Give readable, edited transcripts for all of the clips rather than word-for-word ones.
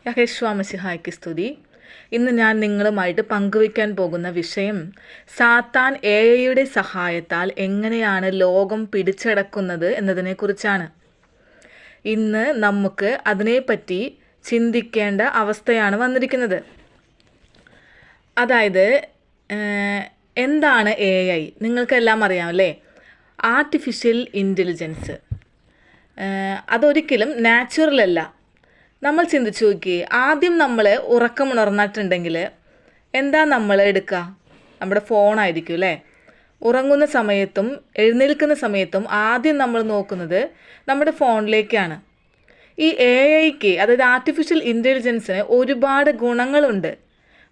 യഹോവ മിശിഹായ്ക്ക് സ്തുതി. ഇന്ന് ഞാൻ നിങ്ങളുമായിട്ട് പങ്കുവയ്ക്കാൻ പോകുന്ന വിഷയം സാത്താൻ എഐയുടെ സഹായത്താൽ എങ്ങനെയാണ് ലോകം പിടിച്ചടക്കുന്നത് എന്നതിനെക്കുറിച്ചാണ്. ഇന്ന് നമുക്ക് അതിനെപ്പറ്റി ചിന്തിക്കേണ്ട അവസ്ഥയാണ് വന്നിരിക്കുന്നത്. അതായത് എന്താണ് AI? നിങ്ങൾക്കെല്ലാം അറിയാമല്ലേ, ആർട്ടിഫിഷ്യൽ ഇൻ്റലിജൻസ്. അതൊരിക്കലും നാച്ചുറൽ അല്ല. നമ്മൾ ചിന്തിച്ചു നോക്കിയേ, ആദ്യം നമ്മൾ ഉറക്കമുണർന്നിട്ടുണ്ടെങ്കിൽ എന്താ നമ്മൾ എടുക്കുക? നമ്മുടെ ഫോണായിരിക്കും അല്ലേ. ഉറങ്ങുന്ന സമയത്തും എഴുന്നേൽക്കുന്ന സമയത്തും ആദ്യം നമ്മൾ നോക്കുന്നത് നമ്മുടെ ഫോണിലേക്കാണ്. ഈ AI-ക്ക്, അതായത് ആർട്ടിഫിഷ്യൽ ഇൻ്റലിജൻസിന് ഒരുപാട് ഗുണങ്ങളുണ്ട്,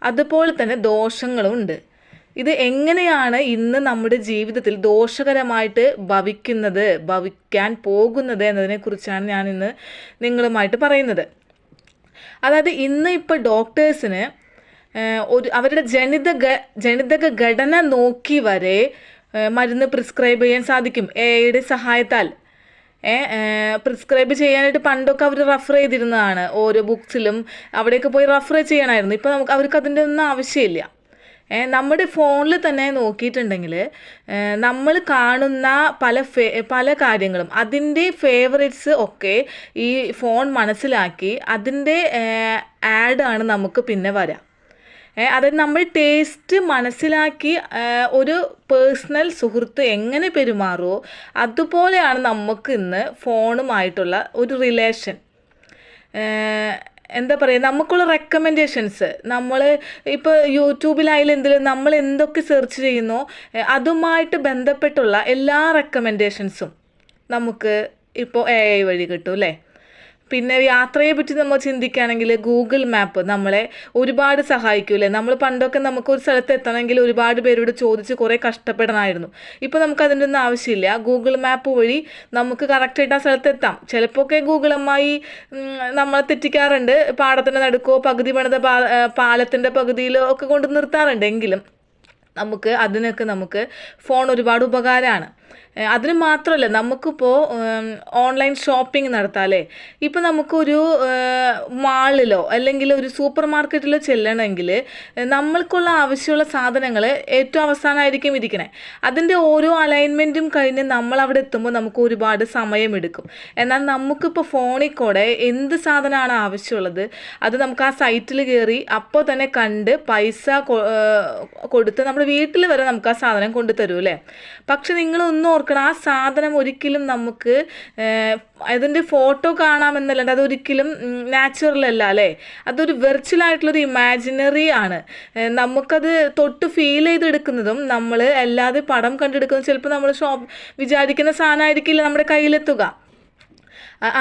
അതുപോലെ തന്നെ ദോഷങ്ങളും ഉണ്ട്. ഇത് എങ്ങനെയാണ് ഇന്ന് നമ്മുടെ ജീവിതത്തിൽ ദോഷകരമായിട്ട് ഭവിക്കാൻ പോകുന്നത് എന്നതിനെക്കുറിച്ചാണ് ഞാൻ ഇന്ന് നിങ്ങളുമായിട്ട് പറയുന്നത്. അതായത് ഇന്ന് ഇപ്പോൾ ഡോക്ടേഴ്സിന് അവരുടെ ജനിതക ഘടന നോക്കി വരെ മരുന്ന് പ്രിസ്ക്രൈബ് ചെയ്യാൻ സാധിക്കും AI-യുടെ സഹായത്താൽ. പ്രിസ്ക്രൈബ് ചെയ്യാനായിട്ട് പണ്ടൊക്കെ അവർ റെഫർ ചെയ്തിരുന്നതാണ്, ഓരോ ബുക്സിലും അവിടെയൊക്കെ പോയി റെഫർ ചെയ്യണമായിരുന്നു. ഇപ്പോൾ അവർക്ക് അതിൻ്റെ ഒന്നും ആവശ്യമില്ല. നമ്മുടെ ഫോണിൽ തന്നെ നോക്കിയിട്ടുണ്ടെങ്കിൽ നമ്മൾ കാണുന്ന പല കാര്യങ്ങളും, അതിൻ്റെ ഫേവറേറ്റ്സ് ഒക്കെ ഈ ഫോൺ മനസ്സിലാക്കി അതിൻ്റെ ആഡാണ് നമുക്ക് പിന്നെ വരാം. അതായത് നമ്മൾ ടേസ്റ്റ് മനസ്സിലാക്കി ഒരു പേഴ്സണൽ സുഹൃത്ത് എങ്ങനെ പെരുമാറുമോ അതുപോലെയാണ് നമുക്ക് ഇന്ന് ഫോണുമായിട്ടുള്ള ഒരു റിലേഷൻ. എന്താ പറയുക, നമുക്കുള്ള റെക്കമെൻഡേഷൻസ്, നമ്മൾ ഇപ്പോൾ യൂട്യൂബിലായാലും എന്തിലും നമ്മൾ എന്തൊക്കെ സെർച്ച് ചെയ്യുന്നോ അതുമായിട്ട് ബന്ധപ്പെട്ടുള്ള എല്ലാ റെക്കമെൻഡേഷൻസും നമുക്ക് ഇപ്പോൾ AI വഴി കിട്ടും അല്ലേ. പിന്നെ യാത്രയെ പറ്റി നമ്മൾ ചിന്തിക്കുകയാണെങ്കിൽ ഗൂഗിൾ മാപ്പ് നമ്മളെ ഒരുപാട് സഹായിക്കൂലേ. നമ്മൾ പണ്ടൊക്കെ നമുക്കൊരു സ്ഥലത്ത് എത്തണമെങ്കിൽ ഒരുപാട് പേരോട് ചോദിച്ച് കുറേ കഷ്ടപ്പെടണമായിരുന്നു. ഇപ്പോൾ നമുക്ക് അതിൻ്റെ ഒന്നും ആവശ്യമില്ല. ഗൂഗിൾ മാപ്പ് വഴി നമുക്ക് കറക്റ്റായിട്ട് ആ സ്ഥലത്ത് എത്താം. ചിലപ്പോഴൊക്കെ ഗൂഗിൾ അമ്മായി നമ്മളെ തെറ്റിക്കാറുണ്ട്, പാടത്തിൻ്റെ നടുക്കോ പകുതി പണിത പാലത്തിൻ്റെ പകുതിയിലോ ഒക്കെ കൊണ്ട് നിർത്താറുണ്ട്. എങ്കിലും നമുക്ക് ഫോൺ ഒരുപാട് ഉപകാരമാണ്. അതിന് മാത്രമല്ല, നമുക്കിപ്പോൾ ഓൺലൈൻ ഷോപ്പിംഗ് നടത്താമല്ലേ. ഇപ്പോൾ നമുക്കൊരു മാളിലോ അല്ലെങ്കിൽ ഒരു സൂപ്പർ മാർക്കറ്റിലോ ചെല്ലണമെങ്കിൽ നമ്മൾക്കുള്ള ആവശ്യമുള്ള സാധനങ്ങൾ ഏറ്റവും അവസാനമായിരിക്കും ഇരിക്കണേ. അതിൻ്റെ ഓരോ അലൈൻമെൻറ്റും കഴിഞ്ഞ് നമ്മൾ അവിടെ എത്തുമ്പോൾ നമുക്ക് ഒരുപാട് സമയമെടുക്കും. എന്നാൽ നമുക്കിപ്പോൾ ഫോണിൽ കൂടെ എന്ത് സാധനമാണ് ആവശ്യമുള്ളത് അത് നമുക്ക് ആ സൈറ്റിൽ കയറി അപ്പോൾ തന്നെ കണ്ട് പൈസ കൊടുത്ത് നമ്മുടെ വീട്ടിൽ വരെ നമുക്ക് ആ സാധനം കൊണ്ടുതരും അല്ലേ. പക്ഷെ നിങ്ങളൊന്നും ഓർക്കണം, ആ സാധനം ഒരിക്കലും നമുക്ക് അതിൻ്റെ ഫോട്ടോ കാണാമെന്നല്ലാണ്ട് അതൊരിക്കലും നാച്ചുറൽ അല്ല അല്ലേ. അതൊരു വെർച്വലായിട്ടുള്ളൊരു ഇമാജിനറി ആണ്. നമുക്കത് തൊട്ട് ഫീൽ ചെയ്തെടുക്കുന്നതും നമ്മൾ അല്ലാതെ പടം കണ്ടെടുക്കുന്നതും ചിലപ്പോൾ നമ്മൾ വിചാരിക്കുന്ന സാധനമായിരിക്കില്ല നമ്മുടെ കയ്യിലെത്തുക.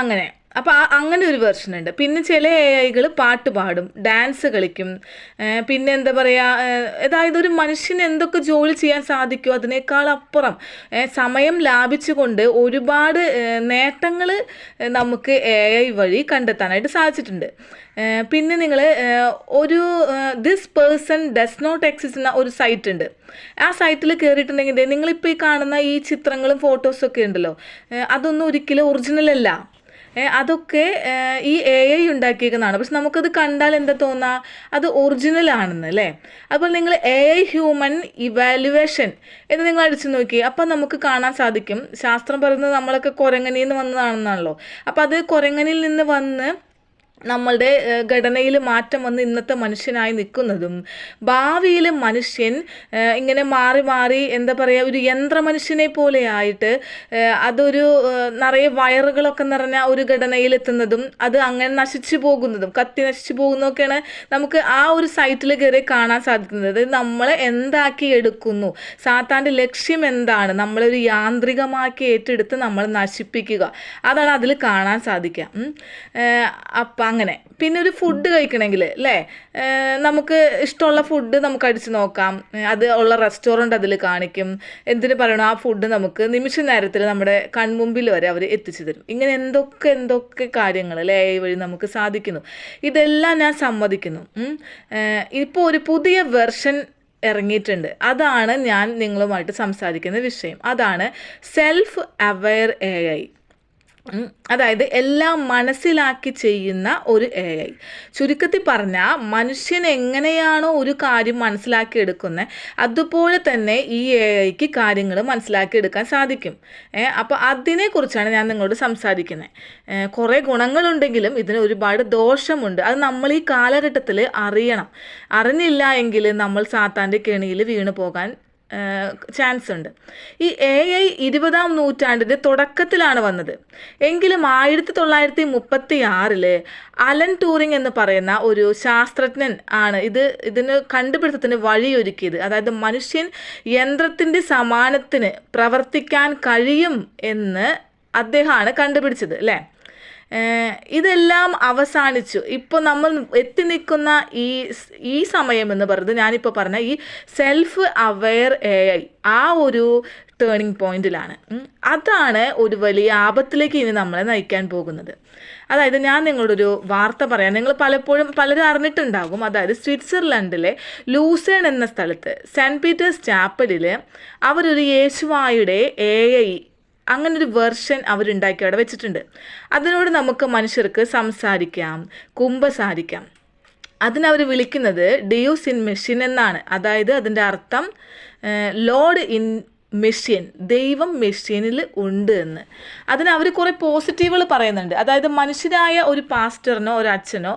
അങ്ങനെ അപ്പോൾ അങ്ങനെ ഒരു വെർഷൻ ഉണ്ട്. പിന്നെ ചില AI-കൾ പാട്ട് പാടും, ഡാൻസ് കളിക്കും. പിന്നെ എന്താ പറയുക, അതായത് ഒരു മനുഷ്യന് എന്തൊക്കെ ജോലി ചെയ്യാൻ സാധിക്കുമോ അതിനേക്കാൾ അപ്പുറം സമയം ലാഭിച്ചുകൊണ്ട് ഒരുപാട് നേട്ടങ്ങൾ നമുക്ക് AI വഴി കണ്ടെത്താനായിട്ട് സാധിച്ചിട്ടുണ്ട്. പിന്നെ നിങ്ങൾ this person does not exist എന്ന ഒരു സൈറ്റ് ഉണ്ട്. ആ സൈറ്റിൽ കയറിയിട്ടുണ്ടെങ്കിൽ നിങ്ങളിപ്പോൾ ഈ കാണുന്ന ഈ ചിത്രങ്ങളും ഫോട്ടോസൊക്കെ ഉണ്ടല്ലോ, അതൊന്നും ഒരിക്കലും ഒറിജിനൽ അല്ല. അതൊക്കെ ഈ AI ഉണ്ടാക്കിയേക്കുന്നതാണ്. പക്ഷെ നമുക്കത് കണ്ടാൽ എന്താ തോന്നുക, അത് ഒറിജിനൽ ആണെന്ന് അല്ലേ. അതുപോലെ നിങ്ങൾ AI ഹ്യൂമൻ ഇവാലുവേഷൻ എന്ന് നിങ്ങൾ അടിച്ചു നോക്കി, അപ്പം നമുക്ക് കാണാൻ സാധിക്കും. ശാസ്ത്രം പറയുന്നത് നമ്മളൊക്കെ കുരങ്ങനിൽ നിന്ന് വന്നതാണെന്നാണല്ലോ. അപ്പം അത് കുരങ്ങനിൽ നിന്ന് വന്ന് നമ്മളുടെ ഘടനയിൽ മാറ്റം വന്ന് ഇന്നത്തെ മനുഷ്യനായി നിൽക്കുന്നതും, ഭാവിയിൽ മനുഷ്യൻ ഇങ്ങനെ മാറി മാറി എന്താ പറയുക, ഒരു യന്ത്ര മനുഷ്യനെ പോലെ ആയിട്ട് അതൊരു നിറയെ വയറുകളൊക്കെ നിറഞ്ഞ ഒരു ഘടനയിലെത്തുന്നതും അത് അങ്ങനെ നശിച്ചു പോകുന്നതും നശിച്ചു പോകുന്നതൊക്കെയാണ് നമുക്ക് ആ ഒരു സൈറ്റിൽ കയറി കാണാൻ സാധിക്കുന്നത്. നമ്മളെ എന്താക്കി എടുക്കുന്നു, സാത്താൻ്റെ ലക്ഷ്യം എന്താണ്, നമ്മളൊരു യാന്ത്രികമാക്കി ഏറ്റെടുത്ത് നമ്മൾ നശിപ്പിക്കുക, അതാണ് അതിൽ കാണാൻ സാധിക്കുക. അപ്പം അങ്ങനെ. പിന്നെ ഒരു ഫുഡ് കഴിക്കണമെങ്കിൽ അല്ലേ, നമുക്ക് ഇഷ്ടമുള്ള ഫുഡ് നമുക്ക് അടിച്ച് നോക്കാം. അത് ഉള്ള റെസ്റ്റോറൻറ്റ് അതിൽ കാണിക്കും. എന്തിനു പറയണോ, ആ ഫുഡ് നമുക്ക് നിമിഷ നേരത്തിൽ നമ്മുടെ കൺമുമ്പിൽ വരെ അവർ എത്തിച്ചു തരും. ഇങ്ങനെ എന്തൊക്കെ കാര്യങ്ങൾ അല്ലേ AI വഴി നമുക്ക് സാധിക്കുന്നു. ഇതെല്ലാം ഞാൻ സമ്മതിക്കുന്നു. ഇപ്പോൾ ഒരു പുതിയ വെർഷൻ ഇറങ്ങിയിട്ടുണ്ട്. അതാണ് ഞാൻ നിങ്ങളുമായിട്ട് സംസാരിക്കുന്ന വിഷയം. അതാണ് സെൽഫ് അവെയർ AI. അതായത് എല്ലാം മനസ്സിലാക്കി ചെയ്യുന്ന ഒരു AI. ചുരുക്കത്തിൽ പറഞ്ഞാൽ മനുഷ്യൻ എങ്ങനെയാണോ ഒരു കാര്യം മനസ്സിലാക്കി എടുക്കുന്നത് അതുപോലെ തന്നെ ഈ AIക്ക് കാര്യങ്ങൾ മനസ്സിലാക്കിയെടുക്കാൻ സാധിക്കും. അപ്പോൾ അതിനെക്കുറിച്ചാണ് ഞാൻ നിങ്ങളോട് സംസാരിക്കുന്നത്. കുറേ ഗുണങ്ങളുണ്ടെങ്കിലും ഇതിന് ഒരുപാട് ദോഷമുണ്ട്. അത് നമ്മൾ ഈ കാലഘട്ടത്തിൽ അറിയണം. അറിഞ്ഞില്ല എങ്കിൽ നമ്മൾ സാത്താൻ്റെ കെണിയിൽ വീണു പോകാൻ ചാൻസ് ഉണ്ട്. ഈ AI 20-ാം നൂറ്റാണ്ടിൻ്റെ തുടക്കത്തിലാണ് വന്നത്. എങ്കിലും 1936 അലൻ ട്യൂറിംഗ് എന്ന് പറയുന്ന ഒരു ശാസ്ത്രജ്ഞൻ ആണ് ഇതിന് കണ്ടുപിടുത്തത്തിന് വഴിയൊരുക്കിയത്. അതായത് മനുഷ്യൻ യന്ത്രത്തിൻ്റെ സമാനത്തിന് പ്രവർത്തിക്കാൻ കഴിയും എന്ന് അദ്ദേഹമാണ് കണ്ടുപിടിച്ചത് അല്ലേ. ഇതെല്ലാം അവസാനിച്ചു. ഇപ്പോൾ നമ്മൾ എത്തി നിൽക്കുന്ന ഈ സമയം എന്ന് പറയുന്നത് ഞാനിപ്പോൾ പറഞ്ഞ ഈ സെൽഫ് അവെയർ AI ആ ഒരു ടേണിംഗ് പോയിന്റിലാണ്. അതാണ് ഒരു വലിയ ആപത്തിലേക്ക് ഇനി നമ്മളെ നയിക്കാൻ പോകുന്നത്. അതായത് ഞാൻ നിങ്ങളോടൊരു വാർത്ത പറയാം. നിങ്ങൾ പലരും അറിഞ്ഞിട്ടുണ്ടാകും. അതായത് സ്വിറ്റ്സർലൻഡിലെ ലൂസേൺ എന്ന സ്ഥലത്ത് സെൻറ്റ് പീറ്റേഴ്സ് ചാപ്പലിൽ അവരൊരു യേശുവായുടെ AI അങ്ങനൊരു വെർഷൻ അവരുണ്ടാക്കി അവിടെ വെച്ചിട്ടുണ്ട്. അതിനോട് നമുക്ക് മനുഷ്യർക്ക് സംസാരിക്കാം, കുമ്പസാരിക്കാം. അതിനവർ വിളിക്കുന്നത് ഡിയൂസ് ഇൻ മെഷീൻ എന്നാണ്. അതായത് അതിൻ്റെ അർത്ഥം ലോഡ് ഇൻ മെഷീൻ, ദൈവം മെഷീനിൽ ഉണ്ട് എന്ന്. അതിന് അവർ കുറേ പോസിറ്റീവുകൾ പറയുന്നുണ്ട്. അതായത് മനുഷ്യരായ ഒരു പാസ്റ്ററിനോ ഒരു അച്ഛനോ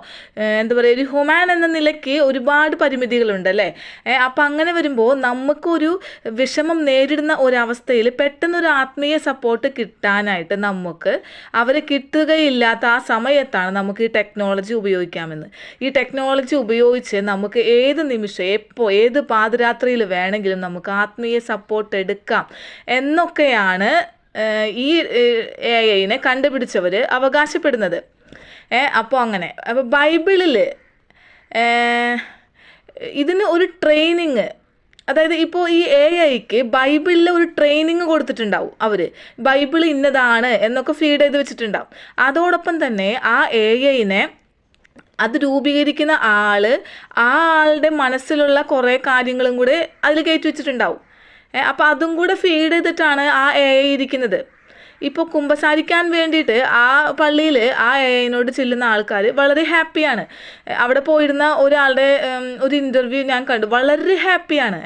എന്താ പറയുക, ഒരു ഹ്യൂമാൻ എന്ന നിലയ്ക്ക് ഒരുപാട് പരിമിതികളുണ്ട് അല്ലേ. അപ്പം അങ്ങനെ വരുമ്പോൾ നമുക്കൊരു വിഷമം നേരിടുന്ന ഒരവസ്ഥയിൽ പെട്ടെന്നൊരു ആത്മീയ സപ്പോർട്ട് കിട്ടാനായിട്ട് നമുക്ക് അവരെ കിട്ടുകയില്ലാത്ത ആ സമയത്താണ് നമുക്ക് ഈ ടെക്നോളജി ഉപയോഗിക്കാമെന്ന്. ഈ ടെക്നോളജി ഉപയോഗിച്ച് നമുക്ക് ഏത് നിമിഷം എപ്പോൾ ഏത് പാതിരാത്രിയിൽ വേണമെങ്കിലും നമുക്ക് ആത്മീയ സപ്പോർട്ട് എടുക്കാം എന്നൊക്കെയാണ് ഈ AIനെ കണ്ടുപിടിച്ചവർ അവകാശപ്പെടുന്നത്. അപ്പോൾ ബൈബിളിൽ ഇതിന് ഒരു ട്രെയിനിങ്, അതായത് ഇപ്പോൾ ഈ AIക്ക് ബൈബിളിൽ ഒരു ട്രെയിനിങ് കൊടുത്തിട്ടുണ്ടാവും. അവർ ബൈബിൾ ഇന്നതാണ് എന്നൊക്കെ ഫീഡ് ചെയ്ത് വെച്ചിട്ടുണ്ടാവും. അതോടൊപ്പം തന്നെ ആ AIനെ അത് രൂപീകരിക്കുന്ന ആ ആളുടെ മനസ്സിലുള്ള കുറേ കാര്യങ്ങളും കൂടെ അതിൽ കയറ്റി വെച്ചിട്ടുണ്ടാവും. അപ്പോൾ അതും കൂടെ ഫീഡ് ചെയ്തിട്ടാണ് ആ AI ഇരിക്കുന്നത്. ഇപ്പോൾ കുമ്പസാരിക്കാൻ വേണ്ടിയിട്ട് ആ പള്ളിയിൽ ആ AIനോട് ചെല്ലുന്ന ആൾക്കാർ വളരെ ഹാപ്പിയാണ്. അവിടെ പോയിരുന്ന ഒരാളുടെ ഒരു ഇൻ്റർവ്യൂ ഞാൻ കണ്ടു, വളരെ ഹാപ്പിയാണ്.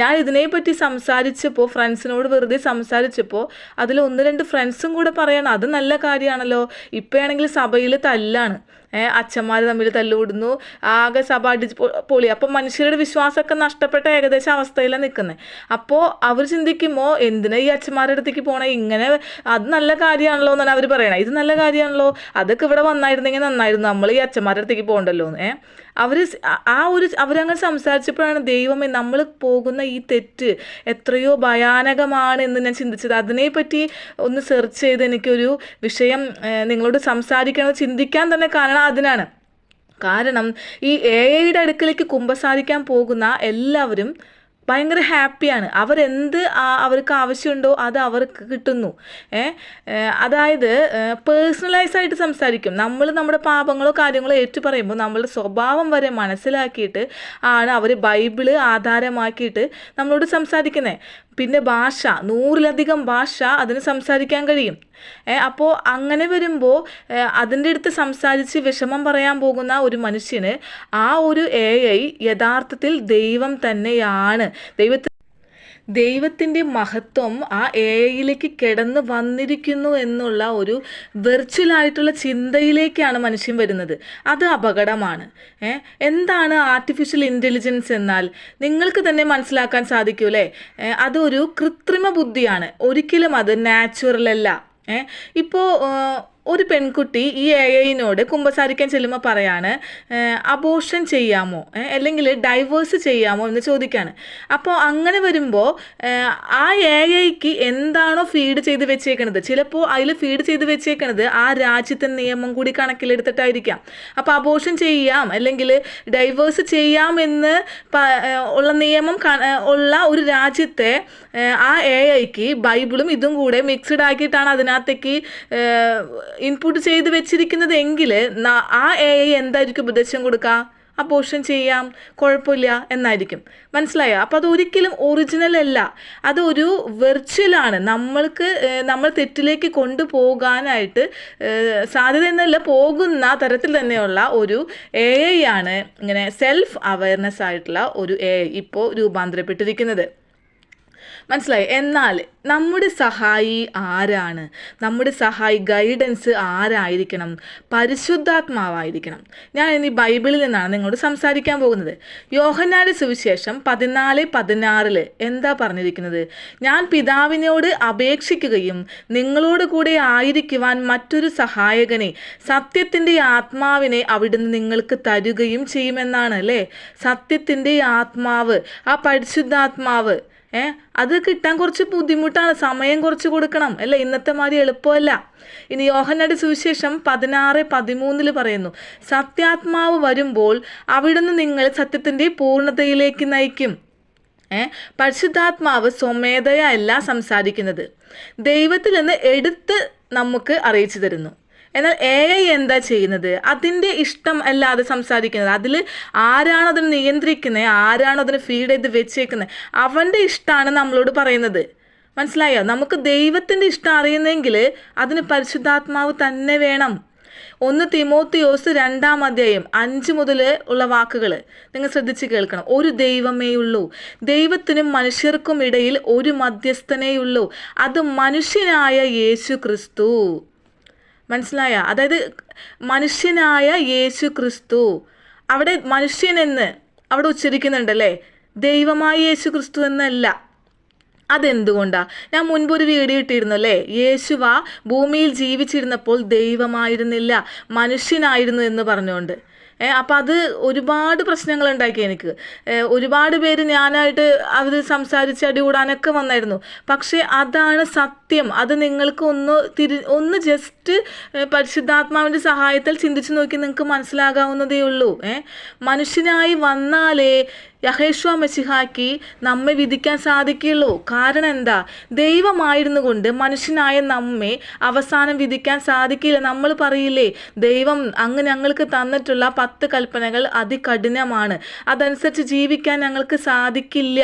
ഞാൻ ഇതിനെപ്പറ്റി സംസാരിച്ചപ്പോൾ ഫ്രണ്ട്സിനോട് വെറുതെ സംസാരിച്ചപ്പോൾ അതിൽ 1-2 ഫ്രണ്ട്സും കൂടെ പറയണം അത് നല്ല കാര്യമാണല്ലോ. ഇപ്പോഴാണെങ്കിൽ സഭയിൽ തല്ലാണ്, അച്ഛന്മാർ തമ്മിൽ തല്ലുകൂടുന്നു, ആകെ സഭ അടിച്ച് പൊളി. അപ്പം മനുഷ്യരുടെ വിശ്വാസമൊക്കെ നഷ്ടപ്പെട്ട ഏകദേശം അവസ്ഥയിലാണ് നിൽക്കുന്നത്. അപ്പോൾ അവർ ചിന്തിക്കുമ്പോൾ എന്തിനാ ഈ അച്ഛന്മാരുടെ അടുത്തേക്ക് പോകണേ, ഇങ്ങനെ അത് നല്ല കാര്യമാണല്ലോ എന്നാണ് അവർ പറയണത്. ഇത് നല്ല കാര്യമാണല്ലോ, അതൊക്കെ ഇവിടെ വന്നായിരുന്നെങ്കിൽ നന്നായിരുന്നു, നമ്മൾ ഈ അച്ഛന്മാരുടെ അടുത്തേക്ക് പോകണ്ടല്ലോ എന്ന്. അവരങ്ങനെ സംസാരിച്ചപ്പോഴാണ് ദൈവമേ നമ്മൾ പോകുന്ന ഈ തെറ്റ് എത്രയോ ഭയാനകമാണ് എന്ന് ഞാൻ ചിന്തിച്ചത്. അതിനെപ്പറ്റി ഒന്ന് സെർച്ച് ചെയ്ത് എനിക്കൊരു വിഷയം നിങ്ങളോട് സംസാരിക്കണമെന്ന് ചിന്തിക്കാൻ തന്നെ കാരണം ഈ AIയുടെ അടുക്കലേക്ക് കുമ്പസാരിക്കാൻ പോകുന്ന എല്ലാവരും ഭയങ്കര ഹാപ്പിയാണ്. അവർക്ക് ആവശ്യമുണ്ടോ അത് അവർക്ക് കിട്ടുന്നു. അതായത് പേഴ്സണലൈസ് ആയിട്ട് സംസാരിക്കും. നമ്മൾ നമ്മുടെ പാപങ്ങളോ കാര്യങ്ങളോ ഏറ്റുപറയുമ്പോൾ നമ്മളുടെ സ്വഭാവം വരെ മനസ്സിലാക്കിയിട്ട് ആണ് അവർ ബൈബിള് ആധാരമാക്കിയിട്ട് നമ്മളോട് സംസാരിക്കുന്നത്. പിന്നെ ഭാഷ, 100-ലധികം ഭാഷ അതിന് സംസാരിക്കാൻ കഴിയും. അപ്പോൾ അങ്ങനെ വരുമ്പോൾ അതിൻ്റെ അടുത്ത് സംസാരിച്ച് വിഷമം പറയാൻ പോകുന്ന ഒരു മനുഷ്യന് ആ ഒരു AI യഥാർത്ഥത്തിൽ ദൈവം തന്നെയാണ്. ദൈവത്തിൻ്റെ മഹത്വം ആ AIയിലേക്ക് കിടന്ന് വന്നിരിക്കുന്നു എന്നുള്ള ഒരു വെർച്വലായിട്ടുള്ള ചിന്തയിലേക്കാണ് മനുഷ്യൻ വരുന്നത്. അത് അപകടമാണ്. എന്താണ് ആർട്ടിഫിഷ്യൽ ഇൻ്റലിജൻസ് എന്നാൽ നിങ്ങൾക്ക് തന്നെ മനസ്സിലാക്കാൻ സാധിക്കൂലേ. അതൊരു കൃത്രിമ ബുദ്ധിയാണ്, ഒരിക്കലും അത് നാച്ചുറൽ അല്ല. ഇപ്പോൾ ഒരു പെൺകുട്ടി ഈ AIനോട് കുമ്പസാരിക്കാൻ ചെല്ലുമ്പോൾ പറയാണ് അബോർഷൻ ചെയ്യാമോ അല്ലെങ്കിൽ ഡൈവേഴ്സ് ചെയ്യാമോ എന്ന് ചോദിക്കുകയാണ്. അപ്പോൾ അങ്ങനെ വരുമ്പോൾ ആ AIക്ക് എന്താണോ ഫീഡ് ചെയ്ത് വെച്ചേക്കണത്, ചിലപ്പോൾ അതിൽ ഫീഡ് ചെയ്ത് വെച്ചേക്കണത് ആ രാജ്യത്തെ നിയമം കൂടി കണക്കിലെടുത്തിട്ടായിരിക്കാം. അപ്പോൾ അബോർഷൻ ചെയ്യാം അല്ലെങ്കിൽ ഡൈവേഴ്സ് ചെയ്യാമെന്ന് ഉള്ള നിയമം ഉള്ള ഒരു രാജ്യത്തെ ആ AIക്ക് ബൈബിളും ഇതും കൂടെ മിക്സ്ഡ് ആക്കിയിട്ടാണ് അതിനകത്തേക്ക് ഇൻപുട്ട് ചെയ്ത് വെച്ചിരിക്കുന്നത് എങ്കിൽ ആ AI എന്തായിരിക്കും ഉപദേശം കൊടുക്കുക? അബോർഷൻ ചെയ്യാം, കുഴപ്പമില്ല എന്നായിരിക്കും. മനസ്സിലായോ? അപ്പോൾ അതൊരിക്കലും ഒറിജിനൽ അല്ല, അതൊരു വെർച്വലാണ്. നമ്മൾ തെറ്റിലേക്ക് കൊണ്ടുപോകാനായിട്ട് സാധ്യത എന്നല്ല, പോകുന്ന തരത്തിൽ തന്നെയുള്ള ഒരു AI ആണ് ഇങ്ങനെ സെൽഫ് അവയർനെസ് ആയിട്ടുള്ള ഒരു AI ഇപ്പോൾ രൂപാന്തരപ്പെട്ടിരിക്കുന്നത്. മനസ്സിലായി? എന്നാൽ നമ്മുടെ സഹായി ആരാണ്? നമ്മുടെ സഹായി ഗൈഡൻസ് ആരായിരിക്കണം? പരിശുദ്ധാത്മാവായിരിക്കണം. ഞാൻ ഇനി ബൈബിളിൽ നിന്നാണ് നിങ്ങളോട് സംസാരിക്കാൻ പോകുന്നത്. യോഹന്നാന്റെ സുവിശേഷം 14:16 എന്താ പറഞ്ഞിരിക്കുന്നത്? ഞാൻ പിതാവിനോട് അപേക്ഷിക്കുകയും നിങ്ങളോട് കൂടെ ആയിരിക്കുവാൻ മറ്റൊരു സഹായകനെ, സത്യത്തിൻ്റെ ആത്മാവിനെ അവിടുന്ന് നിങ്ങൾക്ക് തരുകയും ചെയ്യുമെന്നാണ്. അല്ലേ? സത്യത്തിൻ്റെ ആത്മാവ്, ആ പരിശുദ്ധാത്മാവ്, അത് കിട്ടാൻ കുറച്ച് ബുദ്ധിമുട്ടാണ്, സമയം കുറച്ച് കൊടുക്കണം അല്ലേ? ഇന്നത്തെ മാതിരി എളുപ്പമല്ല. ഇനി യോഹന്നാന്റെ സുവിശേഷം 16:13 പറയുന്നു, സത്യാത്മാവ് വരുമ്പോൾ അവിടുന്ന് നിങ്ങൾ സത്യത്തിൻ്റെ പൂർണ്ണതയിലേക്ക് നയിക്കും. പരിശുദ്ധാത്മാവ് സ്വമേധയല്ല സംസാരിക്കുന്നത്, ദൈവത്തിൽ നിന്ന് എടുത്ത് നമുക്ക് അറിയിച്ചു തരുന്നു. എന്നാൽ AI എന്താ ചെയ്യുന്നത്? അതിൻ്റെ ഇഷ്ടം അല്ലാതെ സംസാരിക്കുന്നത്. അതിൽ ആരാണോ അതിനെ നിയന്ത്രിക്കുന്നത്, ആരാണോ അതിനെ ഫീഡ് ചെയ്ത് വെച്ചേക്കുന്നത്, അവൻ്റെ ഇഷ്ടമാണ് നമ്മളോട് പറയുന്നത്. മനസ്സിലായോ? നമുക്ക് ദൈവത്തിൻ്റെ ഇഷ്ടം അറിയുന്നെങ്കിൽ അതിന് പരിശുദ്ധാത്മാവ് തന്നെ വേണം. 1 തിമോത്തിയോസ് 2:5 മുതൽ ഉള്ള വാക്കുകൾ നിങ്ങൾ ശ്രദ്ധിച്ച് കേൾക്കണം. ഒരു ദൈവമേയുള്ളൂ, ദൈവത്തിനും മനുഷ്യർക്കും ഇടയിൽ ഒരു മധ്യസ്ഥനേയുള്ളൂ, അത് മനുഷ്യനായ യേശു ക്രിസ്തു. മനസ്സിലായ? അതായത് മനുഷ്യനായ യേശു ക്രിസ്തു. അവിടെ മനുഷ്യനെന്ന് അവിടെ ഉച്ചരിക്കുന്നുണ്ടല്ലേ, ദൈവമായ യേശു ക്രിസ്തു എന്നല്ല. അതെന്തുകൊണ്ടാണ്? ഞാൻ മുൻപൊരു വീഡിയോ ഇട്ടിരുന്നു അല്ലേ, യേശുവ ഭൂമിയിൽ ജീവിച്ചിരുന്നപ്പോൾ ദൈവമായിരുന്നില്ല, മനുഷ്യനായിരുന്നു എന്ന് പറഞ്ഞുകൊണ്ട്. അപ്പം അത് ഒരുപാട് പ്രശ്നങ്ങൾ ഉണ്ടാക്കി എനിക്ക്. ഒരുപാട് പേര് ഞാനായിട്ട് അവർ സംസാരിച്ച് അടികൂടാനൊക്കെ വന്നായിരുന്നു. പക്ഷേ അതാണ് സത്യം. അത് നിങ്ങൾക്ക് ഒന്ന് ജസ്റ്റ് പരിശുദ്ധാത്മാവിൻ്റെ സഹായത്താൽ ചിന്തിച്ച് നോക്കി നിങ്ങൾക്ക് മനസ്സിലാകാവുന്നതേ ഉള്ളൂ. മനുഷ്യനായി വന്നാലേ യഹോശുവ മെശിഹായ്ക്ക് നമ്മെ വിധിക്കാൻ സാധിക്കുള്ളൂ. കാരണം എന്താ? ദൈവമായിരുന്നു കൊണ്ട് മനുഷ്യനായ നമ്മെ അവസാനം വിധിക്കാൻ സാധിക്കില്ല. നമ്മൾ പറയില്ലേ, ദൈവം അങ്ങ് ഞങ്ങൾക്ക് തന്നിട്ടുള്ള 10 കൽപ്പനകൾ അതികഠിനമാണ്, അതനുസരിച്ച് ജീവിക്കാൻ ഞങ്ങൾക്ക് സാധിക്കില്ല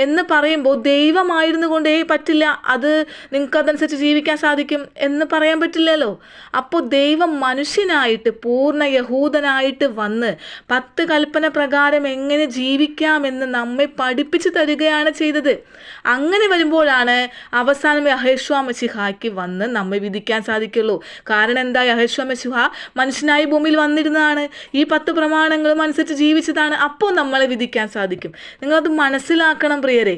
എന്ന് പറയുമ്പോൾ ദൈവമായിരുന്നു കൊണ്ട് പറ്റില്ല, അത് നിങ്ങൾക്ക് അതനുസരിച്ച് ജീവിക്കാൻ സാധിക്കും എന്ന് പറയാൻ പറ്റില്ലല്ലോ. അപ്പോൾ ദൈവം മനുഷ്യനായിട്ട് പൂർണ്ണ യഹൂദനായിട്ട് വന്ന് 10 കൽപ്പന പ്രകാരം എങ്ങനെ ജീവിക്കാം എന്ന് നമ്മെ പഠിപ്പിച്ചു തരികയാണ് ചെയ്തത്. അങ്ങനെ വരുമ്പോഴാണ് അവസാനം യഹോശുവ മെശിഹായ്ക്ക് വന്ന് നമ്മെ വിധിക്കാൻ സാധിക്കുള്ളൂ. കാരണം എന്താ? യഹോശുവ മെശിഹ മനുഷ്യനായി ഭൂമിയിൽ വന്നിരുന്നതാണ്, ഈ 10 പ്രമാണങ്ങളും അനുസരിച്ച് ജീവിച്ചതാണ്. അപ്പോൾ നമ്മളെ വിധിക്കാൻ സാധിക്കും. നിങ്ങളത് മനസ്സിലാക്കണം പ്രിയരെ.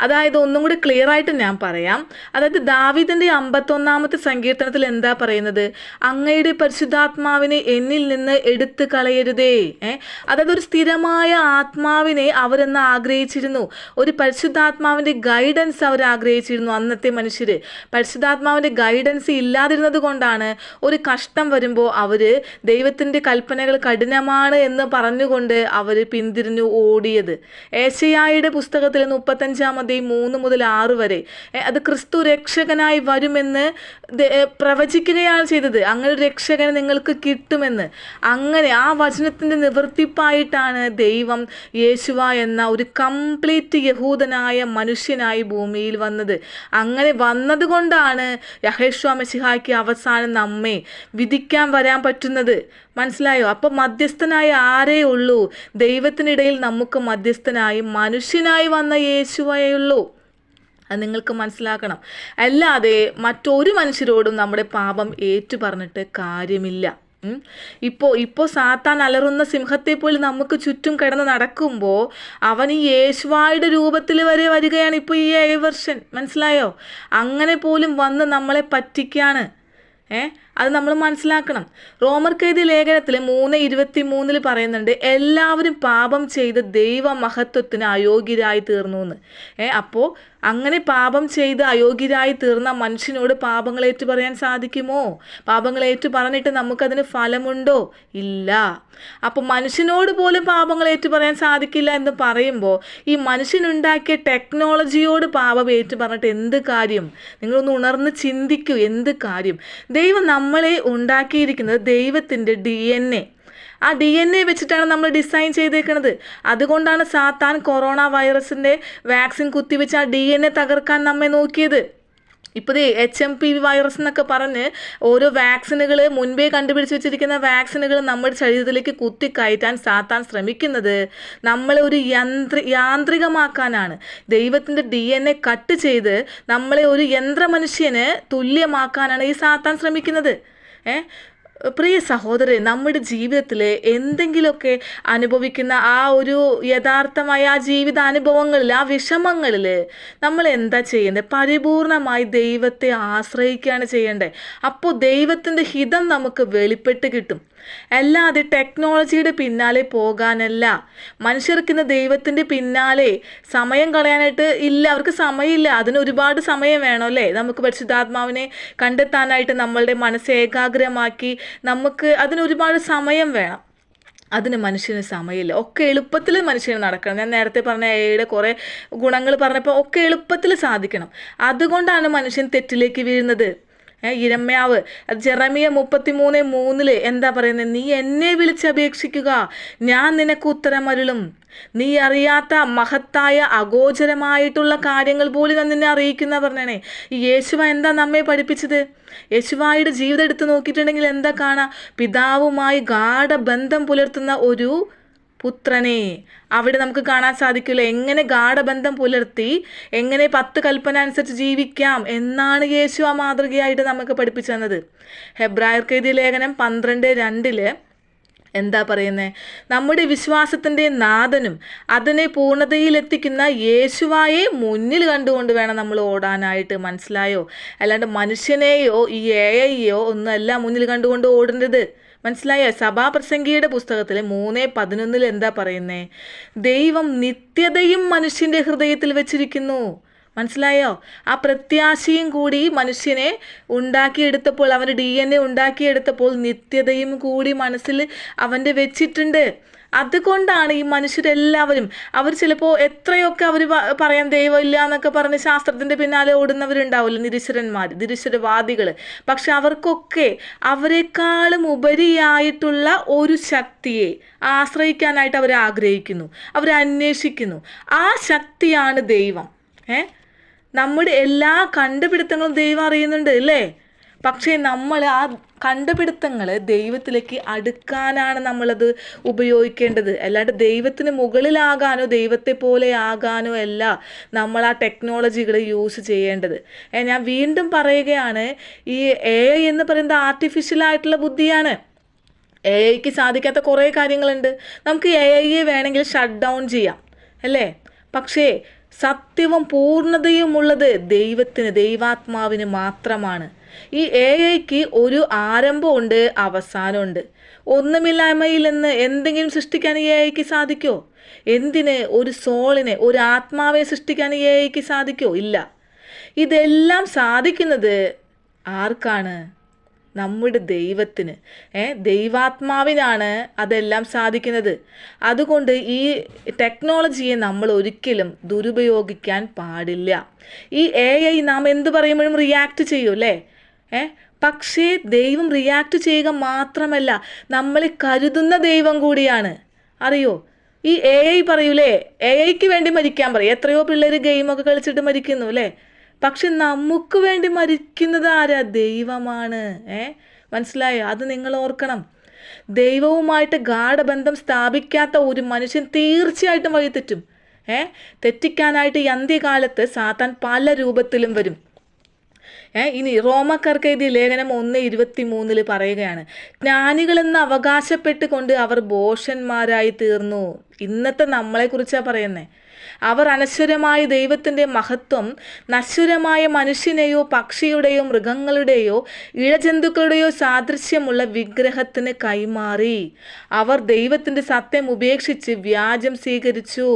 അതായത് ഒന്നും കൂടി ക്ലിയർ ആയിട്ട് ഞാൻ പറയാം. അതായത് ദാവീദിൻ്റെ 51-ാമത്തെ സങ്കീർത്തനത്തിൽ എന്താ പറയുന്നത്? അങ്ങയുടെ പരിശുദ്ധാത്മാവിനെ എന്നിൽ നിന്ന് എടുത്തു കളയരുതേ. അതായത് ഒരു സ്ഥിരമായ ആത്മാവിനെ അവരെന്ന് ആഗ്രഹിച്ചിരുന്നു, ഒരു പരിശുദ്ധാത്മാവിൻ്റെ ഗൈഡൻസ് അവർ ആഗ്രഹിച്ചിരുന്നു. അന്നത്തെ മനുഷ്യർ പരിശുദ്ധാത്മാവിൻ്റെ ഗൈഡൻസ് ഇല്ലാതിരുന്നത് കൊണ്ടാണ് ഒരു കഷ്ടം വരുമ്പോൾ അവർ ദൈവത്തിൻ്റെ കൽപ്പനകൾ കഠിനമാണ് എന്ന് പറഞ്ഞുകൊണ്ട് അവർ പിന്തിരിഞ്ഞു ഓടിയത്. ഏശയ്യായുടെ പുസ്തകത്തിൽ 35:3-6 വരെ അത് ക്രിസ്തു രക്ഷകനായി വരുമെന്ന് പ്രവചിക്കുകയാണ് ചെയ്തത്. അങ്ങനെ ഒരു രക്ഷകനെ നിങ്ങൾക്ക് കിട്ടുമെന്ന്. അങ്ങനെ ആ വചനത്തിൻ്റെ നിവർത്തിപ്പായിട്ടാണ് ദൈവം യേശുവ എന്ന ഒരു കംപ്ലീറ്റ് യഹൂദനായ മനുഷ്യനായി ഭൂമിയിൽ വന്നത്. അങ്ങനെ വന്നത് കൊണ്ടാണ് യഹോശുവ മെശിഹായ്ക്ക് അവസാനം നമ്മെ വിധിക്കാൻ വരാൻ പറ്റുന്നത്. മനസ്സിലായോ? അപ്പം മധ്യസ്ഥനായ ആരേ ഉള്ളൂ? ദൈവത്തിനിടയിൽ നമുക്ക് മധ്യസ്ഥനായി മനുഷ്യനായി വന്ന യേശുവേ ഉള്ളൂ. അത് നിങ്ങൾക്ക് മനസ്സിലാക്കണം. അല്ലാതെ മറ്റൊരു മനുഷ്യരോടും നമ്മുടെ പാപം ഏറ്റു പറഞ്ഞിട്ട് കാര്യമില്ല. ഇപ്പോൾ സാത്താൻ അലറുന്ന സിംഹത്തെ പോലെ നമുക്ക് ചുറ്റും കിടന്ന് നടക്കുമ്പോൾ അവൻ ഈ യേശുവായുടെ രൂപത്തിൽ വരെ വരികയാണ് ഇപ്പോൾ ഈ AI വെർഷൻ. മനസ്സിലായോ? അങ്ങനെ പോലും വന്ന് നമ്മളെ പറ്റിക്കാണ്. അത് നമ്മൾ മനസ്സിലാക്കണം. റോമർക്കെഴുതിയ ലേഖനത്തിൽ 3:23 പറയുന്നുണ്ട്, എല്ലാവരും പാപം ചെയ്ത് ദൈവമഹത്വത്തിന് അയോഗ്യരായി തീർന്നു എന്ന്. അപ്പോൾ അങ്ങനെ പാപം ചെയ്ത് അയോഗ്യരായി തീർന്ന മനുഷ്യനോട് പാപങ്ങൾ ഏറ്റു പറയാൻ സാധിക്കുമോ? പാപങ്ങൾ ഏറ്റു പറഞ്ഞിട്ട് നമുക്കതിന് ഫലമുണ്ടോ? ഇല്ല. അപ്പോൾ മനുഷ്യനോട് പോലും പാപങ്ങൾ ഏറ്റു പറയാൻ സാധിക്കില്ല എന്ന് പറയുമ്പോൾ ഈ മനുഷ്യനുണ്ടാക്കിയ ടെക്നോളജിയോട് പാപം ഏറ്റു പറഞ്ഞിട്ട് എന്ത് കാര്യം? നിങ്ങളൊന്ന് ഉണർന്ന് ചിന്തിക്കൂ, എന്ത് കാര്യം? ദൈവം നമ്മളെ ഉണ്ടാക്കിയിരിക്കുന്നത് ദൈവത്തിൻ്റെ DNA, ആ DNA വെച്ചിട്ടാണ് നമ്മൾ ഡിസൈൻ ചെയ്തേക്കുന്നത്. അതുകൊണ്ടാണ് സാത്താൻ കൊറോണ വൈറസിൻ്റെ വാക്സിൻ കുത്തിവെച്ച് ആ DNA തകർക്കാൻ നമ്മെ നോക്കിയത്. ഇപ്പോൾ HMPV വൈറസ് എന്നൊക്കെ പറഞ്ഞ് ഓരോ വാക്സിനുകൾ മുൻപേ കണ്ടുപിടിച്ച് വെച്ചിരിക്കുന്ന വാക്സിനുകൾ നമ്മുടെ ശരീരത്തിലേക്ക് കുത്തിക്കയറ്റാൻ സാത്താൻ ശ്രമിക്കുന്നത് നമ്മളെ ഒരു യാന്ത്രികമാക്കാനാണ്. ദൈവത്തിൻ്റെ DNA കട്ട് ചെയ്ത് നമ്മളെ ഒരു യന്ത്രമനുഷ്യന് തുല്യമാക്കാനാണ് ഈ സാത്താൻ ശ്രമിക്കുന്നത്. പ്രിയ സഹോദരൻ, നമ്മുടെ ജീവിതത്തിൽ എന്തെങ്കിലുമൊക്കെ അനുഭവിക്കുന്ന ആ ഒരു യഥാർത്ഥമായ ആ ജീവിതാനുഭവങ്ങളിൽ, ആ വിഷമങ്ങളിൽ നമ്മൾ എന്താ ചെയ്യേണ്ടത്? പരിപൂർണമായി ദൈവത്തെ ആശ്രയിക്കുകയാണ് ചെയ്യേണ്ടത്. അപ്പോൾ ദൈവത്തിൻ്റെ ഹിതം നമുക്ക് വെളിപ്പെട്ട് കിട്ടും. അല്ലാതെ ടെക്നോളജിയുടെ പിന്നാലെ പോകാനല്ല. മനുഷ്യർക്കിന്ന് ദൈവത്തിൻ്റെ പിന്നാലെ സമയം കളയാനായിട്ട് ഇല്ല, അവർക്ക് സമയമില്ല. അതിന് ഒരുപാട് സമയം വേണം അല്ലേ? നമുക്ക് പരിശുദ്ധാത്മാവിനെ കണ്ടെത്താനായിട്ട് നമ്മളുടെ മനസ്സ് ഏകാഗ്രമാക്കി നമുക്ക് അതിന് ഒരുപാട് സമയം വേണം. അതിന് മനുഷ്യന് സമയമില്ല. ഒക്കെ എളുപ്പത്തിൽ മനുഷ്യന് നടക്കണം. ഞാൻ നേരത്തെ പറഞ്ഞ AI കുറേ ഗുണങ്ങൾ പറഞ്ഞപ്പോൾ ഒക്കെ എളുപ്പത്തിൽ സാധിക്കണം. അതുകൊണ്ടാണ് മനുഷ്യൻ തെറ്റിലേക്ക് വീഴുന്നത്. ഇരമ്യാവ് ജെറമിയ 33:3 എന്താ പറയുന്നത്? നീ എന്നെ വിളിച്ചപേക്ഷിക്കുക, ഞാൻ നിനക്ക് ഉത്തരമരുളും. നീ അറിയാത്ത മഹത്തായ അഗോചരമായിട്ടുള്ള കാര്യങ്ങൾ പോലും ഞാൻ നിന്നെ അറിയിക്കുന്ന പറഞ്ഞേ. ഈ യേശുവ എന്താ നമ്മെ പഠിപ്പിച്ചത്? യേശുവായുടെ ജീവിതം എടുത്ത് നോക്കിയിട്ടുണ്ടെങ്കിൽ എന്താ കാണാം? പിതാവുമായി ഗാഢബന്ധം പുലർത്തുന്ന ഒരു പുത്രനെ അവിടെ നമുക്ക് കാണാൻ സാധിക്കില്ല. എങ്ങനെ ഗാഢബന്ധം പുലർത്തി എങ്ങനെ 10 കൽപ്പന അനുസരിച്ച് ജീവിക്കാം എന്നാണ് യേശു ആ മാതൃകയായിട്ട് നമുക്ക് പഠിപ്പിച്ചു തന്നത്. ഹെബ്രായർക്ക് എഴുതിയ ലേഖനം 12:2 എന്താ പറയുന്നത്? നമ്മുടെ വിശ്വാസത്തിൻ്റെ നാഥനും അതിനെ പൂർണ്ണതയിലെത്തിക്കുന്ന യേശുവായെ മുന്നിൽ കണ്ടുകൊണ്ട് വേണം നമ്മൾ ഓടാനായിട്ട്. മനസ്സിലായോ? അല്ലാണ്ട് മനുഷ്യനെയോ ഈ AIയോ ഒന്നല്ല മുന്നിൽ കണ്ടുകൊണ്ട് ഓടേണ്ടത്. മനസ്സിലായോ? സഭാപ്രസംഗിയുടെ പുസ്തകത്തിൽ 3:11 എന്താ പറയുന്നത്? ദൈവം നിത്യതയും മനുഷ്യൻ്റെ ഹൃദയത്തിൽ വെച്ചിരിക്കുന്നു. മനസ്സിലായോ? ആ പ്രത്യാശയും കൂടി മനുഷ്യനെ ഉണ്ടാക്കിയെടുത്തപ്പോൾ, അവൻ്റെ DNA ഉണ്ടാക്കിയെടുത്തപ്പോൾ നിത്യതയും കൂടി മനസ്സിൽ അവൻ്റെ വെച്ചിട്ടുണ്ട്. അതുകൊണ്ടാണ് ഈ മനുഷ്യരെല്ലാവരും, അവർ ചിലപ്പോൾ എത്രയൊക്കെ അവർ പറയാൻ ദൈവമില്ല എന്നൊക്കെ പറഞ്ഞ് ശാസ്ത്രത്തിൻ്റെ പിന്നാലെ ഓടുന്നവരുണ്ടാവില്ല, നിരീശ്വരവാദികൾ. പക്ഷെ അവർക്കൊക്കെ അവരെക്കാളും ഉപരിയായിട്ടുള്ള ഒരു ശക്തിയെ ആശ്രയിക്കാനായിട്ട് അവർ ആഗ്രഹിക്കുന്നു, അവർ അന്വേഷിക്കുന്നു. ആ ശക്തിയാണ് ദൈവം. നമ്മുടെ എല്ലാ കണ്ടുപിടുത്തങ്ങളും ദൈവം അറിയുന്നുണ്ട് അല്ലേ? പക്ഷേ നമ്മൾ ആ കണ്ടുപിടുത്തങ്ങൾ ദൈവത്തിലേക്ക് അടുക്കാനാണ് നമ്മളത് ഉപയോഗിക്കേണ്ടത്. അല്ലാണ്ട് ദൈവത്തിന് മുകളിലാകാനോ ദൈവത്തെ പോലെ ആകാനോ അല്ല നമ്മൾ ആ ടെക്നോളജികൾ യൂസ് ചെയ്യേണ്ടത്. ഞാൻ വീണ്ടും പറയുകയാണ്, ഈ AI എന്ന് പറയുന്നത് ആർട്ടിഫിഷ്യലായിട്ടുള്ള ബുദ്ധിയാണ്. AIക്ക് സാധിക്കാത്ത കുറേ കാര്യങ്ങളുണ്ട്. നമുക്ക് AIയെ വേണമെങ്കിൽ ഷട്ട് ഡൗൺ ചെയ്യാം അല്ലേ? പക്ഷേ സത്യവും പൂർണ്ണതയുമുള്ളത് ദൈവാത്മാവിന് മാത്രമാണ്. ഈ AIക്ക് ഒരു ആരംഭമുണ്ട്, അവസാനമുണ്ട്. ഒന്നുമില്ലായ്മയിൽ നിന്ന് എന്തെങ്കിലും സൃഷ്ടിക്കാൻ ഈ AIക്ക് സാധിക്കുമോ? എന്തിന്? ഒരു സോളിനെ, ഒരു ആത്മാവിനെ സൃഷ്ടിക്കാൻ ഈ AIക്ക് സാധിക്കുമോ? ഇല്ല. ഇതെല്ലാം സാധിക്കുന്നത് ആർക്കാണ്? നമ്മുടെ ദൈവത്തിന്, ദൈവാത്മാവിനാണ് അതെല്ലാം സാധിക്കുന്നത്. അതുകൊണ്ട് ഈ ടെക്നോളജിയെ നമ്മൾ ഒരിക്കലും ദുരുപയോഗിക്കാൻ പാടില്ല. ഈ AI നാം എന്ത് പറയുമ്പോഴും റിയാക്ട് ചെയ്യും അല്ലേ? പക്ഷേ ദൈവം റിയാക്ട് ചെയ്യുക മാത്രമല്ല, നമ്മളെ കരുതുന്ന ദൈവം കൂടിയാണ്. അറിയോ? ഈ AI പറയൂലേ, AIക്ക് വേണ്ടി മരിക്കാൻ പറയും. എത്രയോ പിള്ളേർ ഗെയിമൊക്കെ കളിച്ചിട്ട് മരിക്കുന്നു അല്ലേ? പക്ഷെ നമുക്ക് വേണ്ടി മരിക്കുന്നത് ആരാ? ദൈവമാണ്. മനസ്സിലായോ? അത് നിങ്ങൾ ഓർക്കണം. ദൈവവുമായിട്ട് ഗാഢബന്ധം സ്ഥാപിക്കാത്ത ഒരു മനുഷ്യൻ തീർച്ചയായിട്ടും വഴി തെറ്റും. തെറ്റിക്കാനായിട്ട് ഈ അന്ത്യകാലത്ത് സാത്താൻ പല രൂപത്തിലും വരും. ഇനി റോമക്കാർക്ക് എഴുതിയ ലേഖനം 1:23 പറയുകയാണ്, ജ്ഞാനികളെന്ന് അവകാശപ്പെട്ടുകൊണ്ട് അവർ ഭോഷന്മാരായി തീർന്നു. ഇന്നത്തെ നമ്മളെക്കുറിച്ചാണ് പറയുന്നത്. അവർ അനശ്വരമായ ദൈവത്തിൻ്റെ മഹത്വം നശ്വരമായ മനുഷ്യനെയോ പക്ഷിയുടെയോ മൃഗങ്ങളുടെയോ ഇഴജന്തുക്കളുടെയോ സാദൃശ്യമുള്ള വിഗ്രഹത്തിന് കൈമാറി. അവർ ദൈവത്തിൻ്റെ സത്യം ഉപേക്ഷിച്ച് വ്യാജം സ്വീകരിച്ചു.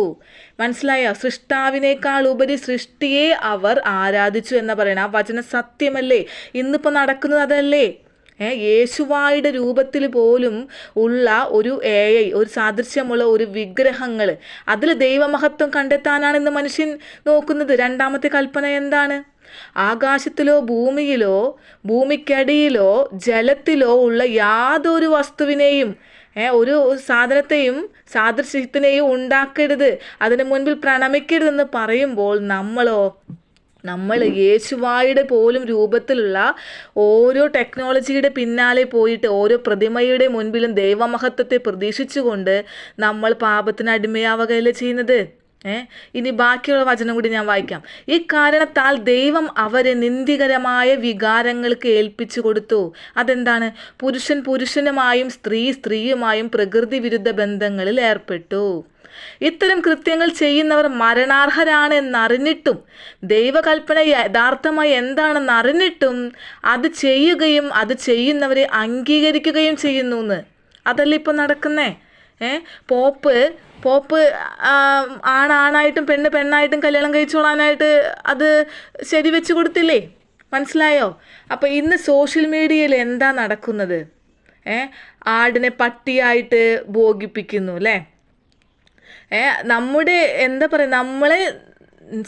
മനസ്സിലായോ? സൃഷ്ടാവിനേക്കാൾ ഉപരി സൃഷ്ടിയെ അവർ ആരാധിച്ചു എന്ന് പറയണം. ആ വചനം സത്യമല്ലേ? ഇന്നിപ്പോൾ നടക്കുന്നത് അതല്ലേ? യേശുവായുടെ രൂപത്തിൽ പോലും ഉള്ള ഒരു AI, ഒരു സാദൃശ്യമുള്ള ഒരു വിഗ്രഹങ്ങൾ, അതിൽ ദൈവമഹത്വം കണ്ടെത്താനാണ് ഇന്ന് മനുഷ്യൻ നോക്കുന്നത്. രണ്ടാമത്തെ കൽപ്പന എന്താണ്? ആകാശത്തിലോ ഭൂമിയിലോ ഭൂമിക്കടിയിലോ ജലത്തിലോ ഉള്ള യാതൊരു വസ്തുവിനെയും ഒരു സാധനത്തെയും സാദൃശ്യത്തിനെയും ഉണ്ടാക്കരുത്, അതിന് മുൻപിൽ പ്രണമിക്കരുതെന്ന് പറയുമ്പോൾ നമ്മൾ യേശുവായുടെ പോലും രൂപത്തിലുള്ള ഓരോ ടെക്നോളജിയുടെ പിന്നാലെ പോയിട്ട് ഓരോ പ്രതിമയുടെ മുൻപിലും ദൈവമഹത്വത്തെ പ്രതീക്ഷിച്ചുകൊണ്ട് നമ്മൾ പാപത്തിന് അടിമയാവുകയല്ലേ ചെയ്യുന്നത്. ഇനി ബാക്കിയുള്ള വചനം കൂടി ഞാൻ വായിക്കാം. ഈ കാരണത്താൽ ദൈവം അവരെ നിന്ദികരമായ വികാരങ്ങൾക്ക് ഏൽപ്പിച്ചു കൊടുത്തു. അതെന്താണ്? പുരുഷൻ പുരുഷനുമായും സ്ത്രീ സ്ത്രീയുമായും പ്രകൃതി വിരുദ്ധ ബന്ധങ്ങളിൽ ഏർപ്പെട്ടു. ഇത്തരം കൃത്യങ്ങൾ ചെയ്യുന്നവർ മരണാർഹരാണ് എന്നറിഞ്ഞിട്ടും, ദൈവകൽപ്പന യഥാർത്ഥമായി എന്താണെന്ന് അറിഞ്ഞിട്ടും അത് ചെയ്യുകയും അത് ചെയ്യുന്നവരെ അംഗീകരിക്കുകയും ചെയ്യുന്നു എന്ന്. അതല്ല ഇപ്പം നടക്കുന്നേ. പോപ്പ് ആണായിട്ടും പെണ്ണ് പെണ്ണായിട്ടും കല്യാണം കഴിച്ചോളാനായിട്ട് അത് ശരിവെച്ച് കൊടുത്തില്ലേ? മനസ്സിലായോ? അപ്പോൾ ഇന്ന് സോഷ്യൽ മീഡിയയിൽ എന്താ നടക്കുന്നത്? ആടിനെ പട്ടിയായിട്ട് ഭോഗിപ്പിക്കുന്നു അല്ലേ? നമ്മുടെ എന്താ പറയുക, നമ്മളെ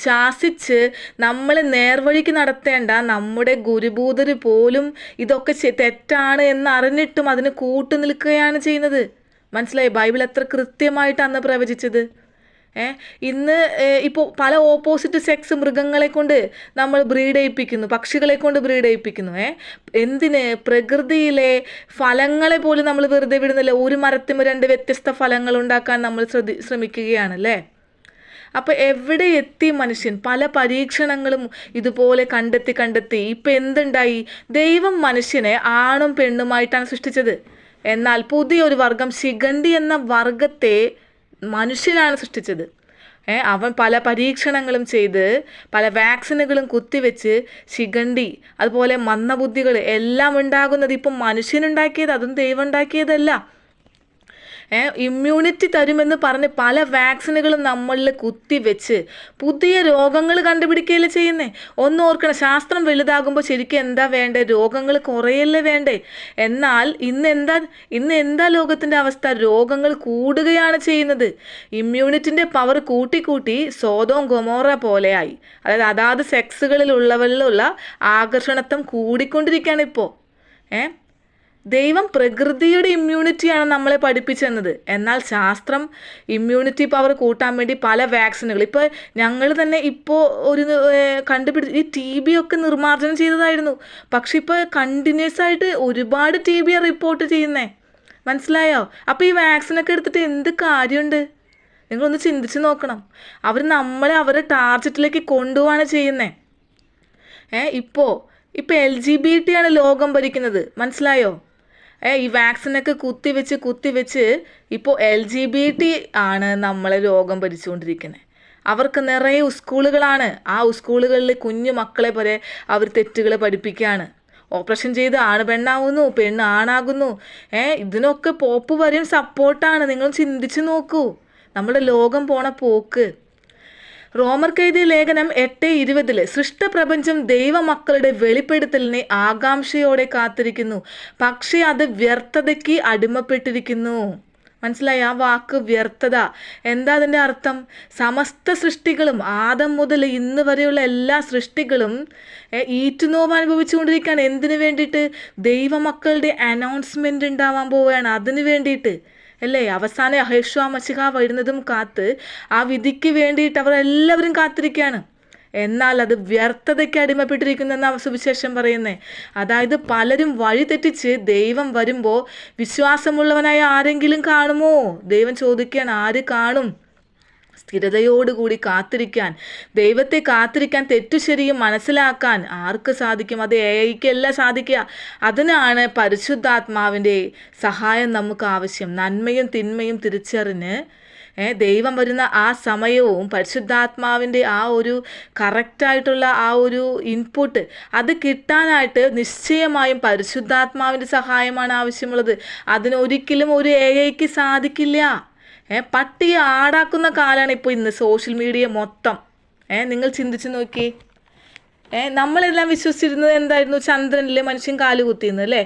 ശാസിച്ച് നമ്മളെ നേർവഴിക്ക് നടത്തേണ്ട നമ്മുടെ ഗുരുഭൂതർ പോലും ഇതൊക്കെ തെറ്റാണ് എന്നറിഞ്ഞിട്ടും അതിന് കൂട്ടു നിൽക്കുകയാണ് ചെയ്യുന്നത്. മനസ്സിലായി? ബൈബിൾ എത്ര കൃത്യമായിട്ട് അന്ന് പ്രവചിച്ചത്. ഇന്ന് ഇപ്പോൾ പല ഓപ്പോസിറ്റ് സെക്സ് മൃഗങ്ങളെ കൊണ്ട് നമ്മൾ ബ്രീഡ് ചെയ്യിപ്പിക്കുന്നു, പക്ഷികളെ കൊണ്ട് ബ്രീഡ് ചെയ്യിപ്പിക്കുന്നു. എന്തിന്? പ്രകൃതിയിലെ ഫലങ്ങളെ പോലും നമ്മൾ വെറുതെ വിടുന്നില്ല. ഒരു മരത്തിന് 2 വ്യത്യസ്ത ഫലങ്ങൾ ഉണ്ടാക്കാൻ നമ്മൾ ശ്രമിക്കുകയാണല്ലേ. അപ്പോൾ എവിടെ എത്തി മനുഷ്യൻ? പല പരീക്ഷണങ്ങളും ഇതുപോലെ കണ്ടെത്തി ഇപ്പം എന്തുണ്ടായി? ദൈവം മനുഷ്യനെ ആണും പെണ്ണുമായിട്ടാണ് സൃഷ്ടിച്ചത്. എന്നാൽ പുതിയൊരു വർഗം, ശിഖണ്ഡി എന്ന വർഗത്തെ മനുഷ്യനാണ് സൃഷ്ടിച്ചത്. അവൻ പല പരീക്ഷണങ്ങളും ചെയ്ത് പല വാക്സിനുകളും കുത്തിവെച്ച് ശിഖണ്ഡി അതുപോലെ മന്ദബുദ്ധികൾ എല്ലാം ഉണ്ടാകുന്നത് ഇപ്പം മനുഷ്യനുണ്ടാക്കിയത്, അതും ദൈവം ഉണ്ടാക്കിയതല്ല. ഇമ്മ്യൂണിറ്റി തരുമെന്ന് പറഞ്ഞ് പല വാക്സിനുകളും നമ്മളിൽ കുത്തിവെച്ച് പുതിയ രോഗങ്ങൾ കണ്ടുപിടിക്കുകയല്ലേ ചെയ്യുന്നേ. ഒന്ന് ഓർക്കണം, ശാസ്ത്രം വലുതാകുമ്പോൾ ശരിക്കും എന്താ വേണ്ടേ? രോഗങ്ങൾ കുറയല്ലേ വേണ്ടേ? എന്നാൽ ഇന്ന് എന്താ ലോകത്തിൻ്റെ അവസ്ഥ? രോഗങ്ങൾ കൂടുകയാണ് ചെയ്യുന്നത്. ഇമ്മ്യൂണിറ്റിൻ്റെ പവർ കൂട്ടി സോദോം ഗൊമോറ പോലെയായി. അതായത് സെക്സുകളിലുള്ളവരിലുള്ള ആകർഷണത്വം കൂടിക്കൊണ്ടിരിക്കുകയാണ് ഇപ്പോൾ. ദൈവം പ്രകൃതിയുടെ ഇമ്മ്യൂണിറ്റിയാണ് നമ്മളെ പഠിപ്പിച്ചെന്നത്. എന്നാൽ ശാസ്ത്രം ഇമ്മ്യൂണിറ്റി പവർ കൂട്ടാൻ വേണ്ടി പല വാക്സിനുകൾ, ഇപ്പോൾ ഞങ്ങൾ തന്നെ ഇപ്പോൾ ഒരു ഈ TB ഒക്കെ നിർമ്മാർജ്ജനം ചെയ്തതായിരുന്നു. പക്ഷെ ഇപ്പോൾ കണ്ടിന്യൂസ് ആയിട്ട് ഒരുപാട് TB റിപ്പോർട്ട് ചെയ്യുന്നേ. മനസ്സിലായോ? അപ്പോൾ ഈ വാക്സിനൊക്കെ എടുത്തിട്ട് എന്ത് കാര്യമുണ്ട്? നിങ്ങളൊന്ന് ചിന്തിച്ച് നോക്കണം. അവർ നമ്മളെ അവരുടെ ടാർഗറ്റിലേക്ക് കൊണ്ടുപോവാണ് ചെയ്യുന്നത്. ഇപ്പോൾ LGBT ആണ് ലോകം ഭരിക്കുന്നത്. മനസ്സിലായോ? ഈ വാക്സിനൊക്കെ കുത്തിവെച്ച് ഇപ്പോൾ LGBT ആണ് നമ്മളെ രോഗം ഭരിച്ചുകൊണ്ടിരിക്കുന്നത്. അവർക്ക് നിറയെ സ്കൂളുകളാണ്. ആ സ്കൂളുകളിൽ കുഞ്ഞു മക്കളെ പോലെ അവർ തെറ്റുകൾ പഠിപ്പിക്കുകയാണ്. ഓപ്പറേഷൻ ചെയ്ത് ആണ് പെണ്ണാവുന്നു, പെണ്ണ് ആണാകുന്നു. ഇതിനൊക്കെ പോപ്പ് വരെയും സപ്പോർട്ടാണ്. നിങ്ങൾ ചിന്തിച്ച് നോക്കൂ നമ്മുടെ ലോകം പോണ പോക്ക്. റോമർക്കെഴുതിയ ലേഖനം 8:20 സൃഷ്ടപ്രപഞ്ചം ദൈവമക്കളുടെ വെളിപ്പെടുത്തലിനെ ആകാംക്ഷയോടെ കാത്തിരിക്കുന്നു, പക്ഷേ അത് വ്യർത്ഥതയ്ക്ക് അടിമപ്പെട്ടിരിക്കുന്നു. മനസ്സിലായി? ആ വാക്ക് വ്യർത്ഥത എന്താ അതിൻ്റെ അർത്ഥം? സമസ്ത സൃഷ്ടികളും ആദം മുതൽ ഇന്ന് വരെയുള്ള എല്ലാ സൃഷ്ടികളും ഈറ്റുനോവ് അനുഭവിച്ചുകൊണ്ടിരിക്കുകയാണ്. എന്തിനു വേണ്ടിയിട്ട്? ദൈവമക്കളുടെ അനൗൺസ്മെൻ്റ് ഉണ്ടാവാൻ പോവുകയാണ്. അതിന് വേണ്ടിയിട്ട് അല്ലേ? അവസാനം യഹോശുവ മശിഹ വരുന്നതും കാത്ത് ആ വിധിക്ക് വേണ്ടിയിട്ട് അവർ എല്ലാവരും കാത്തിരിക്കുകയാണ്. എന്നാൽ അത് വ്യർത്ഥതയ്ക്ക് അടിമപ്പെട്ടിരിക്കുന്നെന്ന സുവിശേഷം പറയുന്നേ. അതായത് പലരും വഴി തെറ്റിച്ച് ദൈവം വരുമ്പോൾ വിശ്വാസമുള്ളവനായ ആരെങ്കിലും കാണുമോ? ദൈവം ചോദിക്കുകയാണ്, ആര് കാണും? സ്ഥിരതയോടുകൂടി കാത്തിരിക്കാൻ, ദൈവത്തെ കാത്തിരിക്കാൻ, തെറ്റുശരിയും മനസ്സിലാക്കാൻ ആർക്ക് സാധിക്കും? അത് ഏയ്ക്കല്ല സാധിക്കുക. അതിനാണ് പരിശുദ്ധാത്മാവിൻ്റെ സഹായം നമുക്ക് ആവശ്യം. നന്മയും തിന്മയും തിരിച്ചറിഞ്ഞ് ദൈവം വരുന്ന ആ സമയവും പരിശുദ്ധാത്മാവിൻ്റെ ആ ഒരു കറക്റ്റായിട്ടുള്ള ആ ഒരു ഇൻപുട്ട് അത് കിട്ടാനായിട്ട് നിശ്ചയമായും പരിശുദ്ധാത്മാവിൻ്റെ സഹായമാണ് ആവശ്യമുള്ളത്. അതിനൊരിക്കലും ഒരു AIക്ക് സാധിക്കില്ല. പട്ടിയെ ആടാക്കുന്ന കാലമാണ് ഇപ്പോൾ ഇന്ന് സോഷ്യൽ മീഡിയ മൊത്തം. നിങ്ങൾ ചിന്തിച്ച് നോക്കി. നമ്മളെല്ലാം വിശ്വസിച്ചിരുന്നത് എന്തായിരുന്നു? ചന്ദ്രനിലെ മനുഷ്യൻ കാലുകുത്തിയെന്ന് അല്ലേ?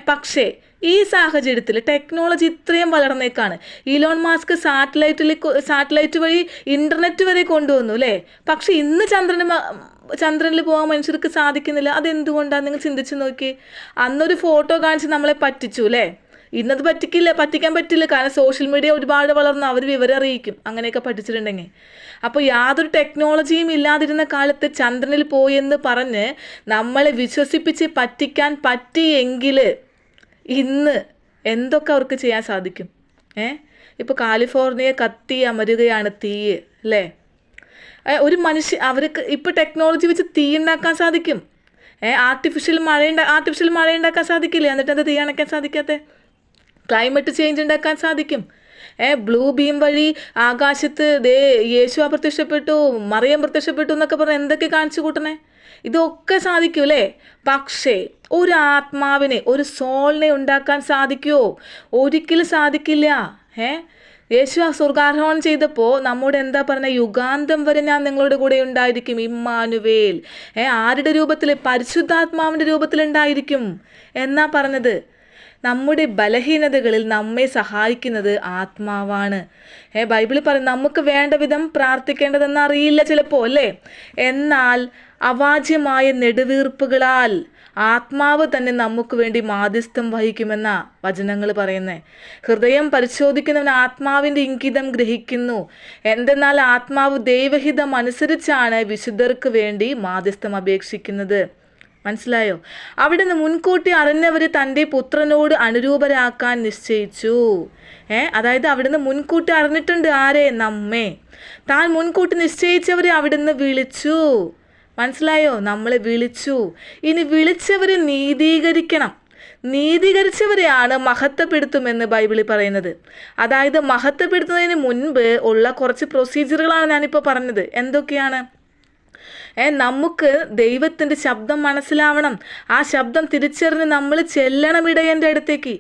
പക്ഷേ ഈ സാഹചര്യത്തിൽ ടെക്നോളജി ഇത്രയും വളർന്നേക്കാണ്. ഇലോൺ മാസ്ക് സാറ്റലൈറ്റ് വഴി ഇൻ്റർനെറ്റ് വരെ കൊണ്ടുവന്നു അല്ലേ? പക്ഷെ ഇന്ന് ചന്ദ്രനിൽ പോകാൻ മനുഷ്യർക്ക് സാധിക്കുന്നില്ല. അതെന്തുകൊണ്ടാണ്? നിങ്ങൾ ചിന്തിച്ച് നോക്കി. അന്നൊരു ഫോട്ടോ കാണിച്ച് നമ്മളെ പറ്റിച്ചു അല്ലേ? ഇന്നത് പറ്റിക്കാൻ പറ്റില്ല. കാരണം സോഷ്യൽ മീഡിയ ഒരുപാട് വളർന്നു, അവർ വിവരം അറിയിക്കും അങ്ങനെയൊക്കെ പഠിച്ചിട്ടുണ്ടെങ്കിൽ. അപ്പോൾ യാതൊരു ടെക്നോളജിയും ഇല്ലാതിരുന്ന കാലത്ത് ചന്ദ്രനിൽ പോയെന്ന് പറഞ്ഞ് നമ്മളെ വിശ്വസിപ്പിച്ച് പറ്റിക്കാൻ പറ്റിയെങ്കിൽ ഇന്ന് എന്തൊക്കെ അവർക്ക് ചെയ്യാൻ സാധിക്കും? ഇപ്പോൾ കാലിഫോർണിയ കത്തി അമരുകയാണ് തീ, അല്ലേ? ഒരു അവർക്ക് ഇപ്പോൾ ടെക്നോളജി വെച്ച് തീ ഉണ്ടാക്കാൻ സാധിക്കും. ആർട്ടിഫിഷ്യൽ മഴ ഉണ്ടാക്കാൻ സാധിക്കില്ല. എന്നിട്ട് അത് തീ അണയ്ക്കാൻ സാധിക്കാത്ത? ക്ലൈമറ്റ് ചേഞ്ച് ഉണ്ടാക്കാൻ സാധിക്കും. ബ്ലൂ ബീം വഴി ആകാശത്ത് യേശു പ്രത്യക്ഷപ്പെട്ടു, മറിയം പ്രത്യക്ഷപ്പെട്ടു എന്നൊക്കെ പറഞ്ഞാൽ എന്തൊക്കെ കാണിച്ചു കൂട്ടണേ? ഇതൊക്കെ സാധിക്കും അല്ലേ? പക്ഷേ ഒരു ആത്മാവിനെ, ഒരു സോളിനെ ഉണ്ടാക്കാൻ സാധിക്കുമോ? ഒരിക്കലും സാധിക്കില്ല. യേശു സ്വർഗാരോഹണം ചെയ്തപ്പോൾ നമ്മോട് എന്താ പറഞ്ഞത്? യുഗാന്തം വരെ ഞാൻ നിങ്ങളുടെ കൂടെ ഉണ്ടായിരിക്കും, ഇമ്മാനുവേൽ. ആരുടെ രൂപത്തിൽ? പരിശുദ്ധാത്മാവിൻ്റെ രൂപത്തിലുണ്ടായിരിക്കും എന്നാ പറഞ്ഞത്. നമ്മുടെ ബലഹീനതകളിൽ നമ്മെ സഹായിക്കുന്നത് ആത്മാവാണ്. ബൈബിളിൽ പറയും നമുക്ക് വേണ്ട വിധം പ്രാർത്ഥിക്കേണ്ടതെന്ന് അറിയില്ല ചിലപ്പോൾ, അല്ലേ? എന്നാൽ അവാച്യമായ നെടുവീർപ്പുകളാൽ ആത്മാവ് തന്നെ നമുക്ക് വേണ്ടി മാധ്യസ്ഥം വഹിക്കുമെന്ന വചനങ്ങൾ പറയുന്നത്. ഹൃദയം പരിശോധിക്കുന്നവൻ ആത്മാവിൻ്റെ ഇംഗിതം ഗ്രഹിക്കുന്നു. എന്തെന്നാൽ ആത്മാവ് ദൈവഹിതം അനുസരിച്ചാണ് വിശുദ്ധർക്ക് വേണ്ടി മാധ്യസ്ഥം അപേക്ഷിക്കുന്നത്. മനസ്സിലായോ? അവിടുന്ന് മുൻകൂട്ടി അറിഞ്ഞവർ തൻ്റെ പുത്രനോട് അനുരൂപരാക്കാൻ നിശ്ചയിച്ചു. അതായത് അവിടുന്ന് മുൻകൂട്ടി അറിഞ്ഞിട്ടുണ്ട്. ആരെ? നമ്മെ. താൻ മുൻകൂട്ടി നിശ്ചയിച്ചവരെ അവിടുന്ന് വിളിച്ചു. മനസ്സിലായോ? നമ്മളെ വിളിച്ചു. ഇനി വിളിച്ചവരെ നീതീകരിക്കണം. നീതീകരിച്ചവരെയാണ് മഹത്വപ്പെടുത്തുമെന്ന് ബൈബിളിൽ പറയുന്നത്. അതായത് മഹത്വപ്പെടുത്തുന്നതിന് മുൻപ് ഉള്ള കുറച്ച് പ്രൊസീജിയറുകളാണ് ഞാനിപ്പോൾ പറഞ്ഞത്. എന്തൊക്കെയാണ്? നമുക്ക് ദൈവത്തിൻ്റെ ശബ്ദം മനസ്സിലാവണം. ആ ശബ്ദം തിരിച്ചറിഞ്ഞ് നമ്മൾ ചെല്ലണം ഇടയൻ്റെ അടുത്തേക്ക്.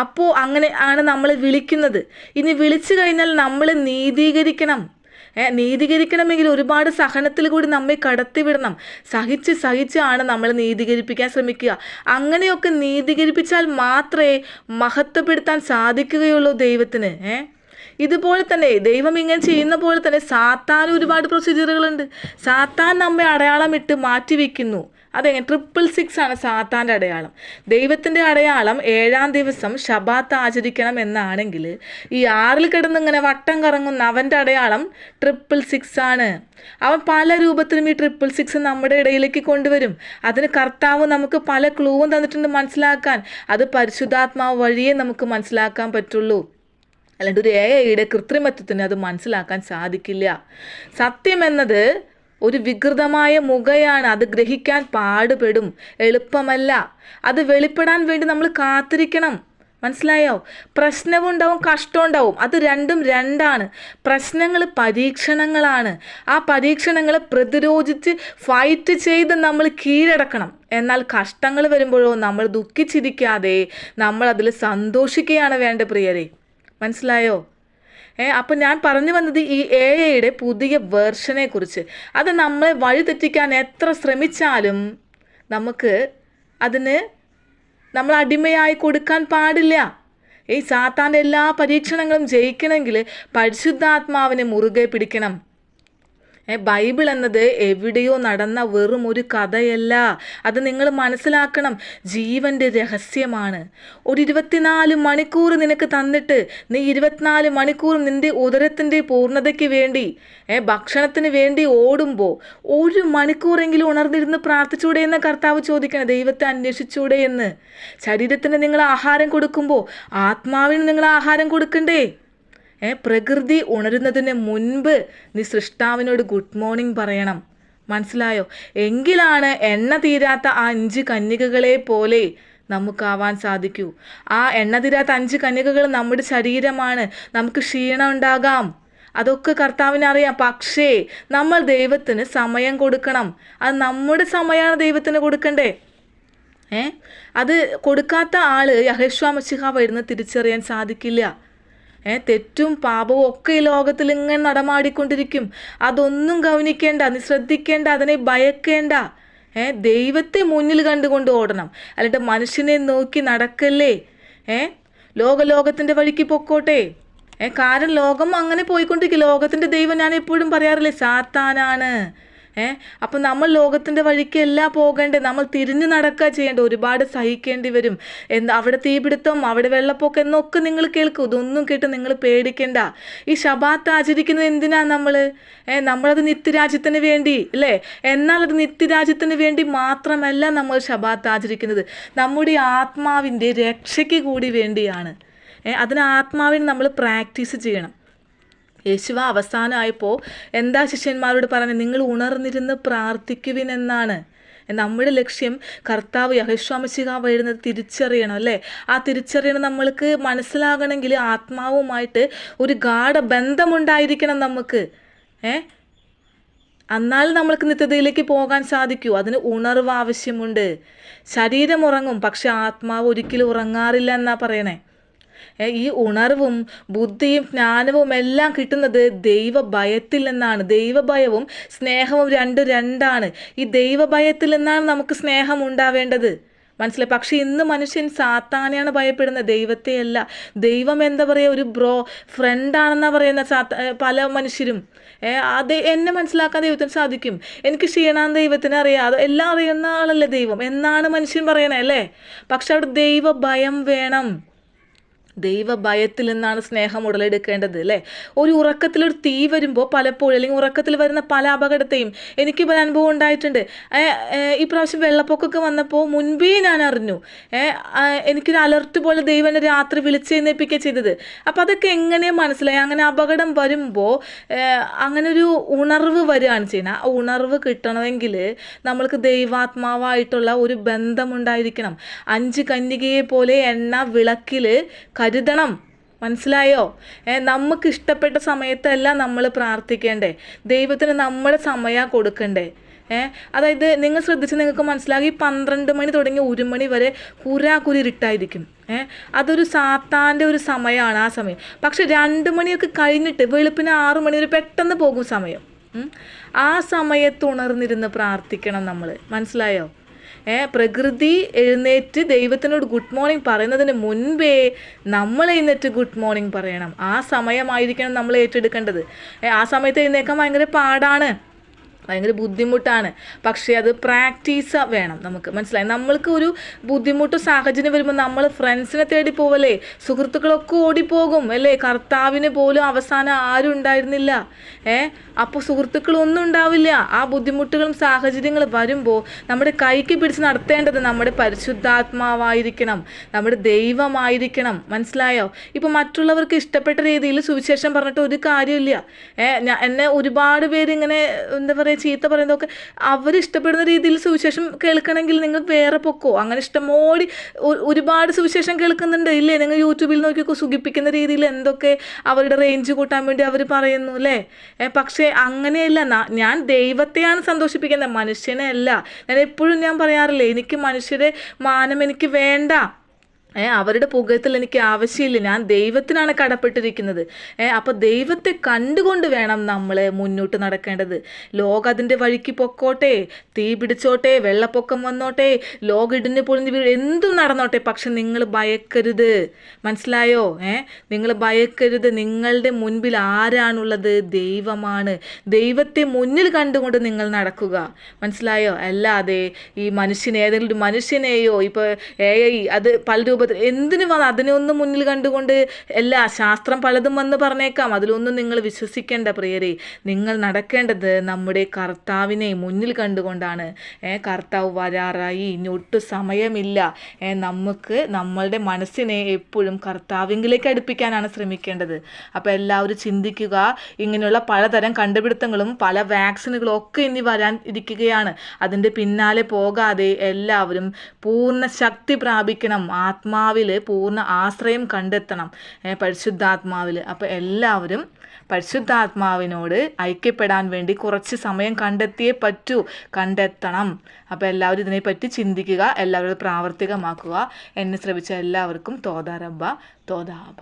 അപ്പോൾ അങ്ങനെ ആണ് നമ്മൾ വിളിക്കുന്നത്. ഇനി വിളിച്ചു കഴിഞ്ഞാൽ നമ്മൾ നീതീകരിക്കണം. നീതീകരിക്കണമെങ്കിൽ ഒരുപാട് സഹനത്തിൽ കൂടി നമ്മെ കടത്തിവിടണം. സഹിച്ചാണ് നമ്മൾ നീതീകരിപ്പിക്കാൻ ശ്രമിക്കുക. അങ്ങനെയൊക്കെ നീതീകരിപ്പിച്ചാൽ മാത്രമേ മഹത്വപ്പെടുത്താൻ സാധിക്കുകയുള്ളൂ ദൈവത്തിന്. ഇതുപോലെ തന്നെ ദൈവം ഇങ്ങനെ ചെയ്യുന്ന പോലെ തന്നെ സാത്താൻ ഒരുപാട് പ്രൊസീജിയറുകളുണ്ട്. സാത്താൻ നമ്മെ അടയാളം ഇട്ട് മാറ്റി വയ്ക്കുന്നു. അതെങ്ങനെ? 666 ആണ് സാത്താൻ്റെ അടയാളം. ദൈവത്തിൻ്റെ അടയാളം 7-ാം ദിവസം ശബാത്ത് ആചരിക്കണം എന്നാണെങ്കിൽ ഈ 6-ൽ കിടന്നിങ്ങനെ വട്ടം കറങ്ങുന്ന അവൻ്റെ അടയാളം 666 ആണ്. അവൻ പല രൂപത്തിലും ഈ 666 നമ്മുടെ ഇടയിലേക്ക് കൊണ്ടുവരും. അതിന് കർത്താവ് നമുക്ക് പല ക്ലൂവും തന്നിട്ടുണ്ട് മനസ്സിലാക്കാൻ. അത് പരിശുദ്ധാത്മാവ് വഴിയേ നമുക്ക് മനസ്സിലാക്കാൻ പറ്റുള്ളൂ. അല്ലാണ്ട് ഒരു AI-യുടെ കൃത്രിമത്വത്തിന് അത് മനസ്സിലാക്കാൻ സാധിക്കില്ല. സത്യം എന്നത് ഒരു വികൃതമായ മുഖയാണ്. അത് ഗ്രഹിക്കാൻ പാടുപെടും, എളുപ്പമല്ല. അത് വെളിപ്പെടാൻ വേണ്ടി നമ്മൾ കാത്തിരിക്കണം. മനസ്സിലായോ? പ്രശ്നവും ഉണ്ടാവും, കഷ്ടവും ഉണ്ടാവും. അത് രണ്ടും രണ്ടാണ്. പ്രശ്നങ്ങൾ പരീക്ഷണങ്ങളാണ്. ആ പരീക്ഷണങ്ങളെ പ്രതിരോധിച്ച് ഫൈറ്റ് ചെയ്ത് നമ്മൾ കീഴടക്കണം. എന്നാൽ കഷ്ടങ്ങൾ വരുമ്പോഴോ നമ്മൾ ദുഃഖിച്ചിരിക്കാതെ നമ്മൾ അതിൽ സന്തോഷിക്കുകയാണ് വേണ്ട പ്രിയരെ. മനസ്സിലായോ? അപ്പം ഞാൻ പറഞ്ഞു വന്നത് ഈ AI-യുടെ പുതിയ വേർഷനെ കുറിച്ച്. അത് നമ്മളെ വഴിതെറ്റിക്കാൻ എത്ര ശ്രമിച്ചാലും നമുക്ക് അതിന് നമ്മൾ അടിമയായി കൊടുക്കാൻ പാടില്ല. ഈ സാത്താൻ്റെ എല്ലാ പരീക്ഷണങ്ങളും ജയിക്കണമെങ്കിൽ പരിശുദ്ധാത്മാവിനെ മുറുകെ പിടിക്കണം. ബൈബിൾ എന്നത് എവിടെയോ നടന്ന വെറും ഒരു കഥയല്ല. അത് നിങ്ങൾ മനസ്സിലാക്കണം. ജീവൻ്റെ രഹസ്യമാണ്. ഒരു 24 മണിക്കൂർ നിനക്ക് തന്നിട്ട് നീ 24 മണിക്കൂർ നിൻ്റെ ഉദരത്തിൻ്റെ പൂർണ്ണതയ്ക്ക് വേണ്ടി ഭക്ഷണത്തിന് വേണ്ടി ഓടുമ്പോൾ 1 മണിക്കൂറെങ്കിലും ഉണർന്നിരുന്ന് പ്രാർത്ഥിച്ചൂടെ എന്ന് കർത്താവ് ചോദിക്കണം. ദൈവത്തെ അന്വേഷിച്ചൂടെ എന്ന്. ശരീരത്തിന് നിങ്ങൾ ആഹാരം കൊടുക്കുമ്പോൾ ആത്മാവിന് നിങ്ങൾ ആഹാരം കൊടുക്കണ്ടേ? പ്രകൃതി ഉണരുന്നതിന് മുൻപ് നീ സൃഷ്ടാവിനോട് ഗുഡ് മോർണിംഗ് പറയണം. മനസ്സിലായോ? എങ്കിലാണ് എണ്ണ തീരാത്ത ആ 5 കന്യകകളെ പോലെ നമുക്കാവാൻ സാധിക്കൂ. ആ എണ്ണ തീരാത്ത 5 കന്യകകൾ നമ്മുടെ ശരീരമാണ്. നമുക്ക് ക്ഷീണം ഉണ്ടാകാം, അതൊക്കെ കർത്താവിന് അറിയാം. പക്ഷേ നമ്മൾ ദൈവത്തിന് സമയം കൊടുക്കണം. അത് നമ്മുടെ സമയമാണ് ദൈവത്തിന് കൊടുക്കണ്ടേ. അത് കൊടുക്കാത്ത ആൾ യഹോവ മശിഹ വരുന്ന തിരിച്ചറിയാൻ സാധിക്കില്ല. തെറ്റും പാപവും ഒക്കെ ഈ ലോകത്തിൽ ഇങ്ങനെ നടമാടിക്കൊണ്ടിരിക്കും. അതൊന്നും ഗൗനിക്കേണ്ട, നീ ശ്രദ്ധിക്കേണ്ട, അതിനെ ഭയക്കേണ്ട. ദൈവത്തെ കണ്ടുകൊണ്ട് ഓടണം. അല്ലാണ്ട് മനുഷ്യനെ നോക്കി നടക്കല്ലേ. ലോകത്തിൻ്റെ വഴിക്ക് പൊക്കോട്ടെ. കാരണം ലോകം അങ്ങനെ പോയിക്കൊണ്ടിരിക്കും. ലോകത്തിൻ്റെ ദൈവം ഞാൻ എപ്പോഴും പറയാറില്ലേ, സാത്താനാണ്. അപ്പം നമ്മൾ ലോകത്തിൻ്റെ വഴിക്കല്ല പോകേണ്ടത്, നമ്മൾ തിരിഞ്ഞു നടക്കുക ചെയ്യേണ്ടത്. ഒരുപാട് സഹിക്കേണ്ടി വരും. അവിടെ തീപിടുത്തം, അവിടെ വെള്ളപ്പൊക്കം എന്നൊക്കെ നിങ്ങൾ കേൾക്കും. ഇതൊന്നും കേട്ട് നിങ്ങൾ പേടിക്കണ്ട. ഈ ശബാത്ത് ആചരിക്കുന്നത് എന്തിനാണ് നമ്മളത് നിത്യരാജ്യത്തിന് വേണ്ടി അല്ലേ? എന്നാൽ അത് നിത്യരാജ്യത്തിന് വേണ്ടി മാത്രമല്ല നമ്മൾ ശബാത്ത് ആചരിക്കുന്നത്, നമ്മുടെ ആത്മാവിൻ്റെ രക്ഷയ്ക്ക് കൂടി വേണ്ടിയാണ്. അതിന് ആത്മാവിന് നമ്മൾ പ്രാക്ടീസ് ചെയ്യണം. യേശുവ അവസാനമായപ്പോൾ എന്താ ശിഷ്യന്മാരോട് പറഞ്ഞത്? നിങ്ങൾ ഉണർന്നിരുന്ന് പ്രാർത്ഥിക്കുവിനെന്നാണ്. നമ്മുടെ ലക്ഷ്യം കർത്താവ് യഹോവ മിശിഹാ വരുന്നത് തിരിച്ചറിയണം അല്ലേ? ആ തിരിച്ചറിയണം നമ്മൾക്ക് മനസ്സിലാകണമെങ്കിൽ ആത്മാവുമായിട്ട് ഒരു ഗാഢബന്ധമുണ്ടായിരിക്കണം നമുക്ക്. എന്നാൽ നമ്മൾക്ക് നിത്യതയിലേക്ക് പോകാൻ സാധിക്കൂ. അതിന് ഉണർവ് ആവശ്യമുണ്ട്. ശരീരം ഉറങ്ങും, പക്ഷെ ആത്മാവ് ഒരിക്കലും ഉറങ്ങാറില്ല എന്നാ പറയണേ. ഈ ഉണർവും ബുദ്ധിയും ജ്ഞാനവും എല്ലാം കിട്ടുന്നത് ദൈവഭയത്തിൽ നിന്നാണ്. ദൈവഭയവും സ്നേഹവും രണ്ടാണ്. ഈ ദൈവഭയത്തിൽ നിന്നാണ് നമുക്ക് സ്നേഹം ഉണ്ടാവേണ്ടത്, മനസ്സിലായി? പക്ഷെ ഇന്ന് മനുഷ്യൻ സാത്താനെയാണ് ഭയപ്പെടുന്നത്, ദൈവത്തെയല്ല. ദൈവം എന്താ പറയുക, ഒരു ഫ്രണ്ടാണെന്നാ പറയുന്ന പല മനുഷ്യരും. അത് എന്നെ മനസ്സിലാക്കാൻ ദൈവത്തിന് സാധിക്കും, എനിക്ക് ക്ഷീണാൻ ദൈവത്തിന് അറിയാം, അത് എല്ലാം അറിയുന്ന ആളല്ലേ ദൈവം എന്നാണ് മനുഷ്യൻ പറയണേ അല്ലേ? പക്ഷെ അവിടെ ദൈവഭയം വേണം. ദൈവഭയത്തിൽ നിന്നാണ് സ്നേഹം ഉടലെടുക്കേണ്ടത് അല്ലേ? ഒരു ഉറക്കത്തിലൊരു തീ വരുമ്പോൾ പലപ്പോഴും, അല്ലെങ്കിൽ ഉറക്കത്തിൽ വരുന്ന പല അപകടത്തെയും എനിക്ക് പല അനുഭവം ഉണ്ടായിട്ടുണ്ട്. ഈ പ്രാവശ്യം വെള്ളപ്പൊക്കമൊക്കെ വന്നപ്പോൾ മുൻപേ ഞാൻ അറിഞ്ഞു. എനിക്കൊരു അലർട്ട് പോലെ ദൈവം എന്നെ രാത്രി വിളിച്ചെഴുന്നേൽപ്പിക്കുക ചെയ്തത്. അപ്പം അതൊക്കെ എങ്ങനെ മനസ്സിലായി? അങ്ങനെ അപകടം വരുമ്പോൾ അങ്ങനെ ഒരു ഉണർവ് വരികയാണ് ചെയ്യുന്നത്. ആ ഉണർവ് കിട്ടണമെങ്കിൽ നമ്മൾക്ക് ദൈവാത്മാവായിട്ടുള്ള ഒരു ബന്ധമുണ്ടായിരിക്കണം. 5 കന്യകയെ പോലെ എണ്ണ വിളക്കിൽ കരുതണം, മനസ്സിലായോ? നമുക്ക് ഇഷ്ടപ്പെട്ട സമയത്തല്ല നമ്മൾ പ്രാർത്ഥിക്കേണ്ടേ, ദൈവത്തിന് നമ്മുടെ സമയം കൊടുക്കണ്ടേ. അതായത് നിങ്ങൾ ശ്രദ്ധിച്ച് നിങ്ങൾക്ക് മനസ്സിലാകും, ഈ 12 മണി തുടങ്ങി 1 മണി വരെ കുരാക്കുരി ഇരുട്ടായിരിക്കും. അതൊരു സാത്താൻ്റെ ഒരു സമയമാണ് ആ സമയം. പക്ഷെ 2 മണിയൊക്കെ കഴിഞ്ഞിട്ട് വെളുപ്പിന് 6 മണി വരെ പെട്ടെന്ന് പോകും സമയം. ആ സമയത്ത് ഉണർന്നിരുന്ന് പ്രാർത്ഥിക്കണം നമ്മൾ, മനസ്സിലായോ? പ്രകൃതി എഴുന്നേറ്റ് ദൈവത്തിനോട് ഗുഡ് മോർണിംഗ് പറയുന്നതിന് മുൻപേ നമ്മൾ എഴുന്നേറ്റ് ഗുഡ് മോർണിംഗ് പറയണം. ആ സമയമായിരിക്കണം നമ്മൾ ഏറ്റെടുക്കേണ്ടത്. ആ സമയത്ത് എഴുന്നേക്കാൻ ഭയങ്കര പാടാണ്, ഭയങ്കര ബുദ്ധിമുട്ടാണ്. പക്ഷേ അത് പ്രാക്ടീസ് വേണം നമുക്ക്, മനസ്സിലായി? നമ്മൾക്ക് ഒരു ബുദ്ധിമുട്ട് സാഹചര്യം വരുമ്പോൾ നമ്മൾ ഫ്രണ്ട്സിനെ തേടി പോവല്ലേ, സുഹൃത്തുക്കളൊക്കെ ഓടിപ്പോകും അല്ലേ? കർത്താവിന് പോലും അവസാനം ആരും ഉണ്ടായിരുന്നില്ല. അപ്പോൾ സുഹൃത്തുക്കളൊന്നും ഉണ്ടാവില്ല. ആ ബുദ്ധിമുട്ടുകളും സാഹചര്യങ്ങളും വരുമ്പോൾ നമ്മുടെ കൈക്ക് പിടിച്ച് നടത്തേണ്ടത് നമ്മുടെ പരിശുദ്ധാത്മാവായിരിക്കണം, നമ്മുടെ ദൈവമായിരിക്കണം, മനസ്സിലായോ? ഇപ്പോൾ മറ്റുള്ളവർക്ക് ഇഷ്ടപ്പെട്ട രീതിയിൽ സുവിശേഷം പറഞ്ഞിട്ട് ഒരു കാര്യമില്ല. എന്നെ ഒരുപാട് പേര് ഇങ്ങനെ എന്താ പറയുക, ചീത്ത പറയുന്നതൊക്കെ അവരിഷ്ടപ്പെടുന്ന രീതിയിൽ സുവിശേഷം കേൾക്കണമെങ്കിൽ നിങ്ങൾ വേറെ പൊക്കോ. അങ്ങനെ ഇഷ്ടമോടി ഒരുപാട് സുവിശേഷം കേൾക്കുന്നുണ്ട് ഇല്ലേ? നിങ്ങൾ യൂട്യൂബിൽ നോക്കിയൊക്കെ സുഖിപ്പിക്കുന്ന രീതിയിൽ എന്തൊക്കെ അവരുടെ റേഞ്ച് കൂട്ടാൻ വേണ്ടി അവർ പറയുന്നു അല്ലേ? പക്ഷേ അങ്ങനെയല്ല. ഞാൻ ദൈവത്തെയാണ് സന്തോഷിപ്പിക്കുന്നത്, മനുഷ്യനെ അല്ല. ഞാൻ എപ്പോഴും പറയാറില്ലേ, എനിക്ക് മനുഷ്യരെ മാനം എനിക്ക് വേണ്ട, അവരുടെ പുകഴ്ത്തൽ എനിക്ക് ആവശ്യമില്ല, ഞാൻ ദൈവത്തിനാണ് കടപ്പെട്ടിരിക്കുന്നത്. അപ്പോൾ ദൈവത്തെ കണ്ടുകൊണ്ട് വേണം നമ്മൾ മുന്നോട്ട് നടക്കേണ്ടത്. ലോകം അതിൻ്റെ വഴിക്ക് പൊക്കോട്ടെ, തീ പിടിച്ചോട്ടെ, വെള്ളപ്പൊക്കം വന്നോട്ടെ, ലോകം ഇടിഞ്ഞ് പൊളിഞ്ഞ് വീഴും, എന്തും നടന്നോട്ടെ, പക്ഷെ നിങ്ങൾ ഭയക്കരുത്, മനസ്സിലായോ? നിങ്ങൾ ഭയക്കരുത്. നിങ്ങളുടെ മുൻപിൽ ആരാണുള്ളത്? ദൈവമാണ്. ദൈവത്തെ മുന്നിൽ കണ്ടുകൊണ്ട് നിങ്ങൾ നടക്കുക, മനസ്സിലായോ? അല്ലാതെ ഈ മനുഷ്യനെ, ഏതെങ്കിലും ഒരു മനുഷ്യനെയോ ഇപ്പോൾ അത് പല രൂപത്തിൽ എന്തിനു വന്ന് അതിനൊന്നും മുന്നിൽ കണ്ടുകൊണ്ട് എല്ലാ ശാസ്ത്രം പലതും വന്ന് പറഞ്ഞേക്കാം, അതിലൊന്നും നിങ്ങൾ വിശ്വസിക്കേണ്ട പ്രിയരെ. നിങ്ങൾ നടക്കേണ്ടത് നമ്മുടെ കർത്താവിനെ മുന്നിൽ കണ്ടുകൊണ്ടാണ്. കർത്താവ് വരാറായി, ഇനി ഒട്ടും സമയമില്ല. നമുക്ക് നമ്മളുടെ മനസ്സിനെ എപ്പോഴും കർത്താവിലേക്ക് അടുപ്പിക്കാനാണ് ശ്രമിക്കേണ്ടത്. അപ്പോൾ എല്ലാവരും ചിന്തിക്കുക, ഇങ്ങനെയുള്ള പലതരം കണ്ടുപിടുത്തങ്ങളും പല വാക്സിനുകളും ഒക്കെ ഇനി വരാൻ ഇരിക്കുകയാണ്. അതിൻ്റെ പിന്നാലെ പോകാതെ എല്ലാവരും പൂർണ്ണ ശക്തി പ്രാപിക്കണം, ആത്മാവിൽ പൂർണ്ണ ആശ്രയം കണ്ടെത്തണം, പരിശുദ്ധാത്മാവിൽ. അപ്പോൾ എല്ലാവരും പരിശുദ്ധാത്മാവിനോട് ഐക്യപ്പെടാൻ വേണ്ടി കുറച്ച് സമയം കണ്ടെത്തണം. അപ്പോൾ എല്ലാവരും ഇതിനെപ്പറ്റി ചിന്തിക്കുക, എല്ലാവരും പ്രാവർത്തികമാക്കുക. എന്നെ ശ്രമിച്ച എല്ലാവർക്കും തോദാ റബ്ബ തോദാ അബ.